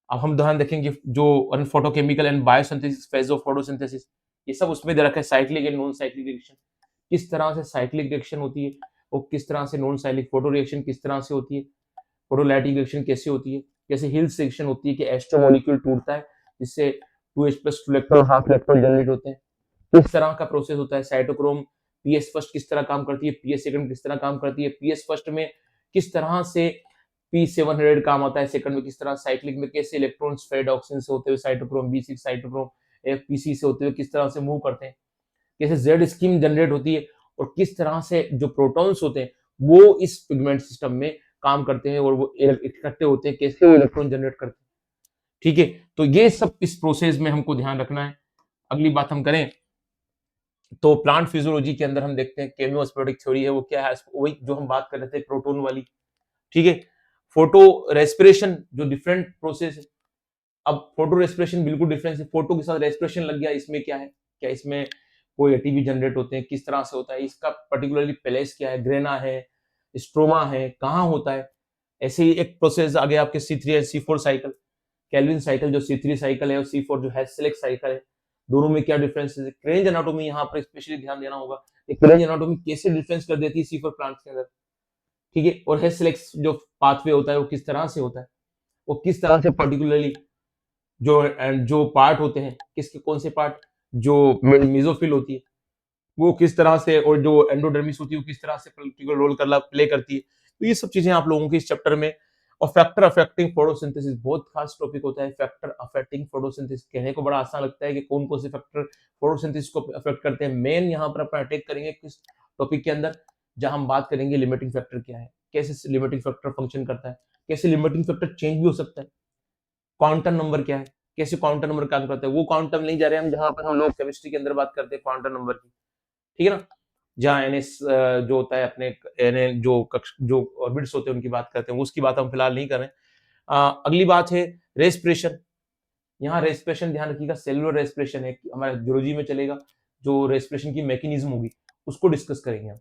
अब हम ध्यान रखेंगे जो photochemical and biosynthesis phase of photosynthesis. ये सब उसमें दे रखा है, cyclic and non cyclic reaction, किस तरह से साइक्लिक रिएक्शन होती है और किस तरह से नॉन साइक्लिक, फोटो रिएक्शन किस तरह से होती है, फोटोलाइटिक रिएक्शन कैसे होती है, कैसे हिल्स रिएक्शन होती है कि एस्टर मॉलिक्यूल टूटता है जिससे 2H+2 electron, half electron generate होते हैं, किस तरह का प्रोसेस होता है, साइटोक्रोम पीएस फर्स्ट किस तरह काम करती है, पीएस सेकंड किस तरह काम करती है, पीएस फर्स्ट में किस तरह से P700 काम आता है, सेकंड में किस तरह, साइक्लिक में कैसे इलेक्ट्रॉन्स फेरेडॉक्सिन से होते हुए साइटोक्रोम B6 साइटोक्रोम FPC से होते हुए किस तरह से मूव करते हैं, कैसे जेड स्कीम जनरेट होती है और किस तरह से जो प्रोटॉन्स होते हैं वो इस पिगमेंट सिस्टम में काम करते हैं और वो इकट्ठे होते हैं, कैसे वो इलेक्ट्रॉन जनरेट करते हैं। ठीक है, तो ये सब इस प्रोसेस में हमको ध्यान रखना है। अगली बात हम करें तो प्लांट फिजियोलॉजी के अंदर हम देखते हैं केमियोस्पोरेटिक थ्योरी है, वो क्या है, वही जो हम बात कर रहे थे प्रोटॉन वाली। ठीक है, फोटो रेस्पिरेशन जो डिफरेंट प्रोसेस है, अब फोटो रेस्पिरेशन बिल्कुल डिफरेंस है, फोटो के साथ रेस्पिरेशन लग गया, इसमें क्या है, क्या इसमें कोई एटीपी जनरेट होते हैं, किस तरह से होता है, इसका पर्टिकुलरली प्लेस क्या है, ग्रेना है, स्ट्रोमा है, कहाँ होता है। ऐसे ही एक प्रोसेस आगे आपके C3 और C4 साइकिल, केल्विन साइकिल जो C3 साइकिल है और C4 जो हेस्सेलेक साइकिल है, दोनों में क्या डिफरेंस है। क्रेंज एनाटॉमी यहाँ पर स्पेशली ध्यान देना होगा, क्रेंज एनाटॉमी कैसे डिफरेंस कर देती है C4 प्लांट्स के अंदर। ठीक है, और हेस्सेलेक जो पाथवे होता है वो किस तरह से होता है, वो किस तरह से पर्टिकुलरली जो जो पार्ट होते हैं, किसके कौन से पार्ट, जो मेसोफिल होती है वो किस तरह से, और जो एंडोडर्मिस होती है वो किस तरह से पर्टिकुलर रोल कर प्ले करती है। तो ये सब चीजें आप लोगों के इस चैप्टर में, और फैक्टर अफेक्टिंग फोटोसिंथेसिस बहुत खास टॉपिक होता है। फैक्टर अफेक्टिंग फोटोसिंथेसिस कहने को बड़ा आसान लगता है कि कौन कौन से फैक्टर फोटोसिंथेसिस को अफेक्ट करते हैं। मेन यहाँ पर अपना अटैक करेंगे किस टॉपिक के अंदर, जहां हम बात करेंगे लिमिटिंग फैक्टर क्या है, कैसे लिमिटिंग फैक्टर फंक्शन करता है, कैसे लिमिटिंग फैक्टर चेंज भी हो सकता है, क्वांटम नंबर क्या है, कैसे क्वांटम नंबर काम करता है। वो क्वांटम नहीं जा रहे हम जहां पर हम लोग केमिस्ट्री के अंदर बात करते हैं क्वांटम नंबर की, ठीक है ना, जहाँ एनएस जो होता है अपने जो कक्ष जो ऑर्बिट्स होते हैं उनकी बात करते हैं, उसकी बात हम फिलहाल नहीं कर रहे हैं। अगली बात है रेस्पिरेशन। यहाँ रेस्पिरेशन ध्यान रखिएगा, सेलुलर रेस्पिरेशन है, हमारे जियोलॉजी में चलेगा, जो रेस्पिरेशन की मैकेनिज्म होगी उसको डिस्कस करेंगे हम।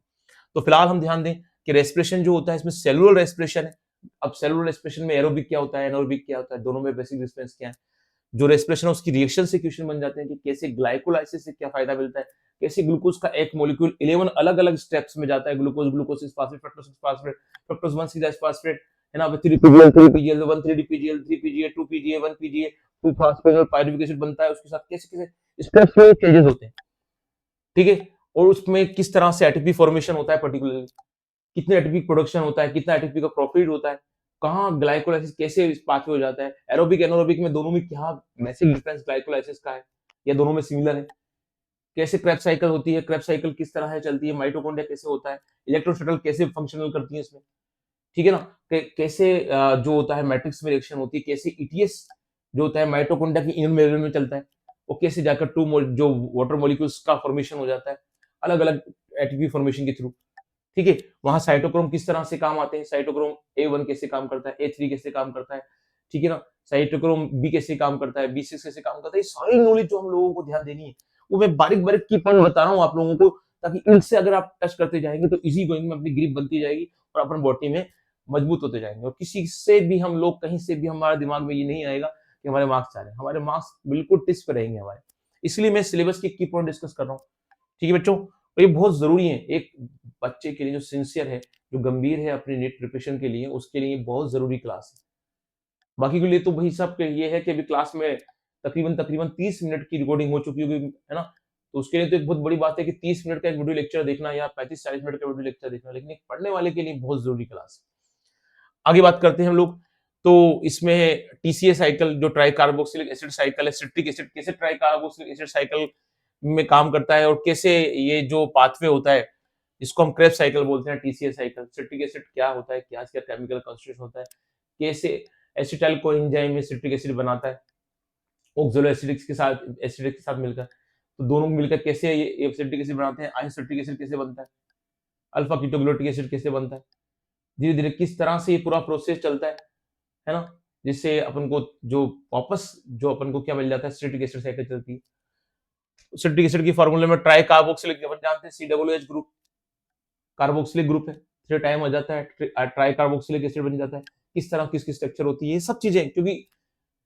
तो फिलहाल हम ध्यान दें कि रेस्पिरेशन जो होता है इसमें सेलुलर रेस्पिरेशन है। अब सेलुलर रेस्पिरेशन में एरोबिक क्या होता है, एनारोबिक क्या होता है, दोनों में बेसिक डिफरेंस क्या है। जो रेस्पिरेशन है उसकी रिएक्शन से क्वेश्चन बन जाते हैं कि कैसे ग्लाइकोलाइसिस से क्या फायदा मिलता है, कैसे ग्लूकोज का एक मॉलिक्यूल 11 अलग अलग स्टेप्स में जाता है, glucose, glucose 6 phosphate, fructose 6 phosphate, fructose 1 6 phosphate, है ना, 3 PGL 3 PGL 1 3 DPGL 3 PGA 2 PGA 1 PGA 2 phosphate और पायरुविक एसिड बनता है, उसके साथ कैसे कैसे स्टेप्स में चेंजेस होते हैं। ठीक है, और उसमें किस तरह से एटीपी फॉर्मेशन होता है, पर्टिकुलरली कितने एटीपी प्रोडक्शन होता है, कितना एटीपी का प्रॉफिट होता है, कहाँ ग्लाइकोलाइसिस कैसे इस पाथवे हो जाता है, एरोबिक एनारोबिक में दोनों में क्या बेसिक डिफरेंस ग्लाइकोलाइसिस का है या दोनों में सिमिलर है, कैसे क्रेब्स साइकिल होती है, क्रेब्स साइकिल किस तरह है चलती है, माइटोकॉन्ड्रिया कैसे होता है, इलेक्ट्रॉन शटल कैसे फंक्शनल करती है इसमें। ठीक है ना, कैसे जो होता है मैट्रिक्स में रिएक्शन होती है, कैसे ईटीएस जो होता है माइटोकॉन्ड्रिया की इनर मेम्ब्रेन में चलता है, वो कैसे जाकर जो वाटर मॉलिक्यूल्स का फॉर्मेशन हो जाता है अलग अलग एटीपी फॉर्मेशन के थ्रू। ठीक है, वहां साइटोक्रोम किस तरह से काम आते हैं, साइटोक्रोम A1 कैसे काम करता है, A3 कैसे काम करता है, ठीक है ना, साइटोक्रोम B कैसे काम करता है, B6 कैसे काम करता है, ये सारी नॉलेज जो हम लोगों को ध्यान देनी है वो मैं बारीक बारीक की पॉइंट बता रहा हूँ आप लोगों को, ताकि इनसे अगर आप टच करते जाएंगे तो इजी गोइंग में अपनी ग्रिप बनती जाएगी और अपन बॉडी में मजबूत होते जाएंगे, और किसी से भी हम लोग कहीं से भी हमारे दिमाग में ये नहीं आएगा कि हमारे मार्क्स आ रहे हैं, हमारे मार्क्स बिल्कुल टिस पे रहेंगे हमारे। इसलिए मैं सिलेबस के की पॉइंट डिस्कस कर रहा हूँ। ठीक है बच्चों, तो ये बहुत जरूरी है एक बच्चे के लिए जो सिंसियर है, जो गंभीर है अपनी नीट प्रिपरेशन के लिए, उसके लिए बहुत जरूरी क्लास है। बाकी के लिए तो वही सब ये है कि अभी क्लास में तकरीबन तकरीबन 30 मिनट की रिकॉर्डिंग हो चुकी होगी, है ना, तो उसके लिए तो एक बहुत बड़ी बात है कि 30 मिनट का एक वीडियो लेक्चर देखना या 35-40 मिनट का वीडियो लेक्चर देखना, लेकिन एक पढ़ने वाले के लिए बहुत जरूरी क्लास है। आगे बात करते हैं हम लोग, तो इसमें टीसीए साइकिल जो ट्राई कार्बोक्सिलिक एसिड साइकिल है, सिट्रिक एसिड कैसे ट्राई कार्बोक्सिलिक एसिड साइकिल में काम करता है, और कैसे ये जो पाथवे होता है इसको हम क्रेब्स साइकिल बोलते हैं, टीसीए साइकिल, सिट्रिक एसिड क्या होता है, क्या इसका केमिकल कॉन्स्टिट्यूशन होता है, कैसे एसिटाइल कोएंजाइम में सिट्रिक एसिड बनाता है ऑक्सलो एसिडिक के साथ मिलकर, तो दोनों मिलकर कैसे ये सिट्रिक एसिड बनाते हैं, आइसोसिट्रिक एसिड कैसे बनता है, अल्फा कीटोग्लूटिक एसिड कैसे बनता है, धीरे धीरे किस तरह से ये पूरा प्रोसेस चलता है ना, जिससे अपन को जो वापस जो अपन को क्या मिल जाता है, सिट्रिक एसिड साइकिल चलती है। सिट्रिक एसिड की फार्मूले में ट्राई कार्बोक्सिलिक अपन जानते हैं COOH ग्रुप, कार्बोक्सिलिक ग्रुप है, फिर टाइम हो जाता है ट्राई कार्बोक्सिलिक एसिड बन जाता है, किस तरह किसकी स्ट्रक्चर होती है, ये सब चीजें, क्योंकि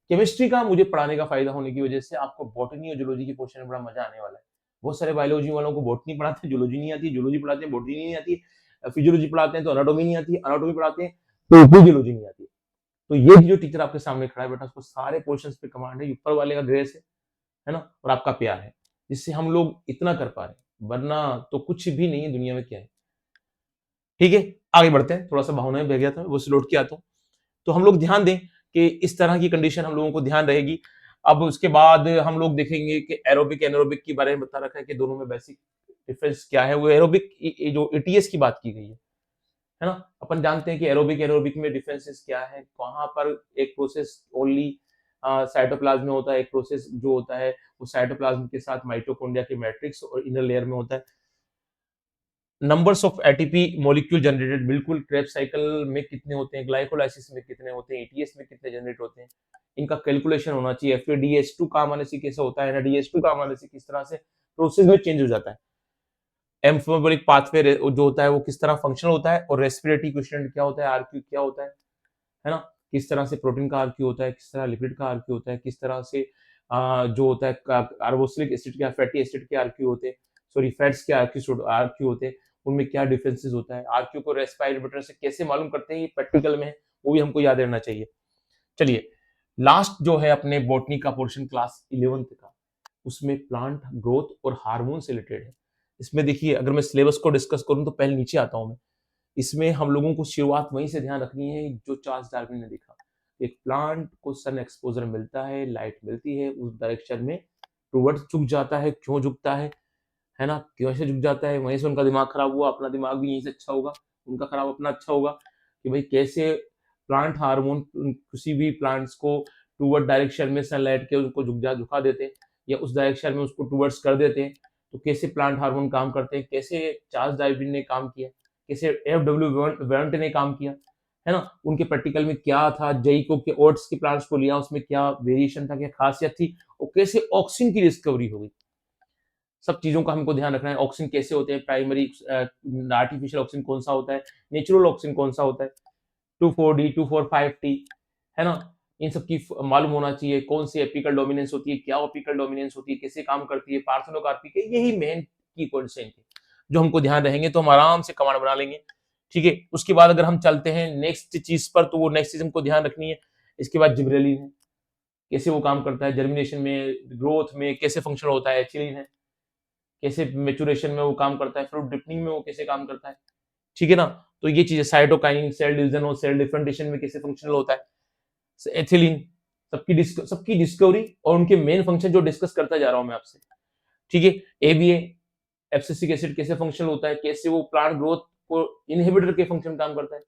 केमिस्ट्री का मुझे पढ़ाने का फ़ायदा होने की वजह से आपको बॉटनी और ज़ूलॉजी के पोर्शन में बड़ा मज़ा आने वाला है। बहुत सारे बायोलॉजी वालों को बॉटनी पढ़ाते हैं, ज़ूलॉजी नहीं आती, ज़ूलॉजी पढ़ाते हैं, बॉटनी नहीं आती, फिजियोलॉजी पढ़ाते हैं तो एनाटॉमी नहीं आती, एनाटॉमी पढ़ाते हैं तो फिजियोलॉजी नहीं आती। तो ये जो टीचर आपके सामने खड़ा है बेटा, उसको सारे पोर्शंस पे कमांड है, ऊपर वाले का ग्रेस है ना? और आपका प्यार है, जिससे हम लोग इतना कर पा रहे हैं, वरना तो कुछ भी नहीं है दुनिया में क्या है। ठीक है, आगे बढ़ते हैं, थोड़ा-सा भावनाएँ बह गया था, वो लौट के आता हूँ। तो हम लोग ध्यान दें कि इस तरह की कंडीशन हम लोगों को ध्यान रहेगी। अब उसके बाद हम लोग देखेंगे कि एरोबिक, एनारोबिक के बारे में बता रखा है कि दोनों में बेसिक डिफरेंस क्या है। वो एरोबिक ये जो एटीएस की बात की गई है ना? अपन जानते हैं कि एरोबिक, एनारोबिक में डिफरेंसेस क्या है, कहाँ पर एक प्रोसेस ओनली साइटोप्लाज्म में होता है, एक प्रोसेस जो होता है वो साइटोप्लाज्म के साथ माइटोकॉन्ड्रिया के मैट्रिक्स और इनर लेयर में होता है। Numbers of ATP molecule generated, बिल्कुल क्रेब्स साइकिल में कितने होते हैं, ग्लाइकोलाइसिस में कितने होते हैं, एटीएस में कितने जनरेट होते हैं, इनका कैलकुलेशन होना चाहिए। फिर डीएच2 काम आने से कैसे होता है ना, डीएच2 काम आने से किस तरह से प्रोसेस में चेंज हो जाता है। एम्फोबोलिक पाथवे जो होता है वो किस तरह फंक्शनल होता है, और रेस्पिरेटरी क्वेश्चन क्या होता है, आरक्यू क्या होता है ना? किस तरह से प्रोटीन का आरक्यू होता है, किस तरह लिपिड का आरक्यू होता है, किस तरह से जो होता है कार्बोक्सिलिक एसिड के, फैटी एसिड के आरक्यू होते हैं, सॉरी फैट्स के आरक्यू होते हैं, उनमें क्या डिफरेंसेस होता है, आरक्यू को रेस्पिरेटर से कैसे मालूम करते हैं, ये प्रैक्टिकल में है, वो भी हमको याद रहना चाहिए। चलिए, लास्ट जो है अपने बॉटनी का पोर्शन क्लास 11th का, उसमें प्लांट ग्रोथ और हार्मोन से रिलेटेड है। इसमें देखिए, अगर मैं सिलेबस को डिस्कस करूँ तो पहले नीचे आता हूँ मैं। इसमें हम लोगों को शुरुआत वहीं से ध्यान रखनी है जो चार्ल्स डार्विन ने देखा। एक प्लांट को सन एक्सपोज़र मिलता है, लाइट मिलती है, उस डायरेक्शन में टुवर्ड्स झुक जाता है, क्यों झुकता है ना? कैसे झुक जाता है? वहीं से उनका दिमाग खराब हुआ, अपना दिमाग भी यहीं से अच्छा होगा, उनका खराब अपना अच्छा होगा कि भाई कैसे प्लांट हार्मोन किसी भी प्लांट्स को टुवर्ड डायरेक्शन में सनलाइट के उनको झुका देते हैं या उस डायरेक्शन में उसको टुवर्ड्स कर देते हैं। तो कैसे प्लांट हार्मोन काम करते हैं, कैसे चार्ल्स डार्विन ने काम किया, कैसे एफ.डब्ल्यू. वेर्नट ने काम किया, है ना? उनके प्रैक्टिकल में क्या था, जैको के ओट्स के प्लांट्स को लिया, उसमें क्या वेरिएशन था, क्या खासियत थी और कैसे ऑक्सिन की डिस्कवरी हो गई। सब चीज़ों का हमको ध्यान रखना है। ऑक्सिन कैसे होते हैं, प्राइमरी आर्टिफिशियल ऑक्सिन कौन-सा होता है, नेचुरल ऑक्सिन कौन-सा होता है, 2,4-D, 2,4,5-T, है ना? इन सब की मालूम होना चाहिए, कौन सी एपिकल डोमिनेंस होती है, क्या एपिकल डोमिनेंस होती है, कैसे काम करती है, पार्थेनोकार्पिक है, यही मेन की पॉइंट्स हैं इनके, जो हमको ध्यान रहेंगे तो हम आराम से कमांड बना लेंगे, ठीक है? उसके बाद अगर हम चलते हैं नेक्स्ट चीज़ पर, तो वो नेक्स्ट चीज़ हमको ध्यान रखनी है। इसके बाद जिबरेलिन है, कैसे वो काम करता है, जर्मिनेशन में, ग्रोथ में कैसे फंक्शन होता है, एथिलीन है, कैसे मैच्योरेशन में वो काम करता है, फ्रूट डिपनिंग में वो कैसे काम करता है, ठीक है ना? तो ये चीज़ें साइटोकाइनिन, सेल डिवीजन और सेल डिफरेंशिएशन में कैसे फंक्शनल होता है, एथिलीन, सबकी डिस्कवरी और उनके मेन फंक्शन जो डिस्कस करता जा रहा हूँ मैं आपसे, ठीक है? एबीए, एब्सिसिक एसिड कैसे फंक्शनल होता है, कैसे वो प्लांट ग्रोथ को इनहिबिटर के फंक्शन काम करता है,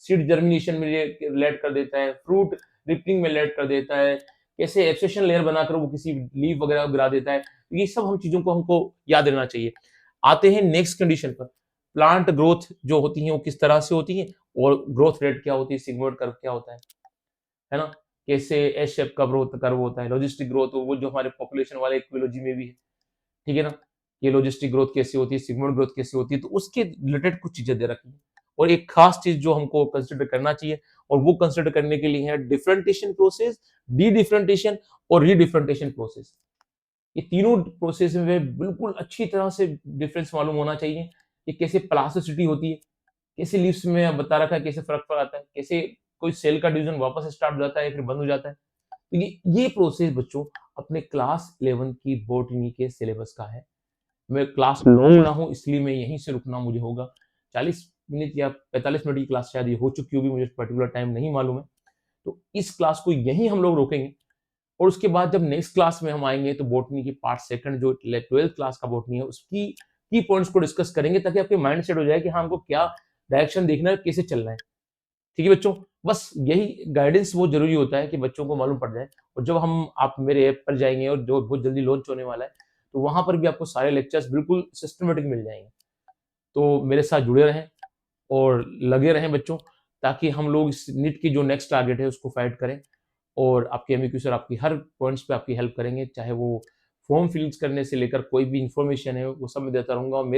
सीड जर्मिनेशन में रिलेट कर देता है, फ्रूट रिपनिंग में रिलेट कर देता है, कैसे एब्सेशन लेयर बनाकर वो किसी लीफ वगैरह को गिरा देता है। ये सब हम चीज़ों को हमको याद रहना चाहिए। आते हैं नेक्स्ट कंडीशन पर, प्लांट ग्रोथ जो होती है वो किस तरह से होती है और ग्रोथ रेट क्या होती है, सिग्मोइड कर्व क्या होता है ना? कैसे एस शेप का ग्रोथ कर्व होता है, लॉजिस्टिक ग्रोथ वो जो हमारे पॉपुलेशन वाले इक्वियोलॉजी में भी है, ठीक है ना? ये लॉजिस्टिक ग्रोथ कैसे होती है, सिग्मोइड ग्रोथ कैसे होती है, तो उसके रिलेटेड कुछ चीज़ें दे रखी हैं। और एक खास चीज़ जो हमको कंसिडर करना चाहिए और वो कंसिडर करने के लिए है डिफरेंटिएशन प्रोसेस, डी-डिफरेंटिएशन और री-डिफरेंटिएशन प्रोसेस। ये तीनों प्रोसेस में बिल्कुल अच्छी तरह से डिफरेंस मालूम होना चाहिए कि कैसे प्लास्टिसिटी होती है, कैसे लीव्स में बता रखा है कैसे फ़र्क पड़ आता है, कैसे कोई सेल का डिवीज़न वापस स्टार्ट हो जाता है फिर बंद हो जाता है। तो ये प्रोसेस बच्चों अपने क्लास 11 की बॉटनी के सिलेबस का है। मैं क्लास लॉन्ग ना हो इसलिए मैं यहीं से रुकना मुझे होगा। 40 मिनट या 45 मिनट की क्लास शायद ये हो चुकी होगी, मुझे पर्टिकुलर टाइम नहीं मालूम है। तो इस क्लास को यहीं हम लोग रोकेंगे और उसके बाद जब नेक्स्ट क्लास में हम आएँगे तो बॉटनी की पार्ट सेकंड जो 12th क्लास का बॉटनी है उसकी की पॉइंट्स को डिस्कस करेंगे ताकि आपके माइंड सेट हो जाए कि हाँ, हमको क्या डायरेक्शन देखना है, कैसे चलना है। ठीक है बच्चों? बस यही गाइडेंस बहुत ज़रूरी होता है कि बच्चों को मालूम पड़ जाए और जब हम आप मेरे ऐप पर जाएँगे और जो बहुत जल्दी लॉन्च होने वाला है, तो वहाँ पर भी आपको सारे लेक्चर्स बिल्कुल सिस्टमैटिक मिल जाएँगे। तो मेरे साथ जुड़े रहें और लगे रहें बच्चों, ताकि हम लोग इस नीट की जो नेक्स्ट टारगेट है उसको फाइट करें और आपके एमसीक्यू सर आपकी हर पॉइंट्स पे आपकी हेल्प करेंगे, चाहे वो फॉर्म फिल्स करने से लेकर कोई भी इन्फॉर्मेशन है, वो सब मैं देता रहूँगा और मेरे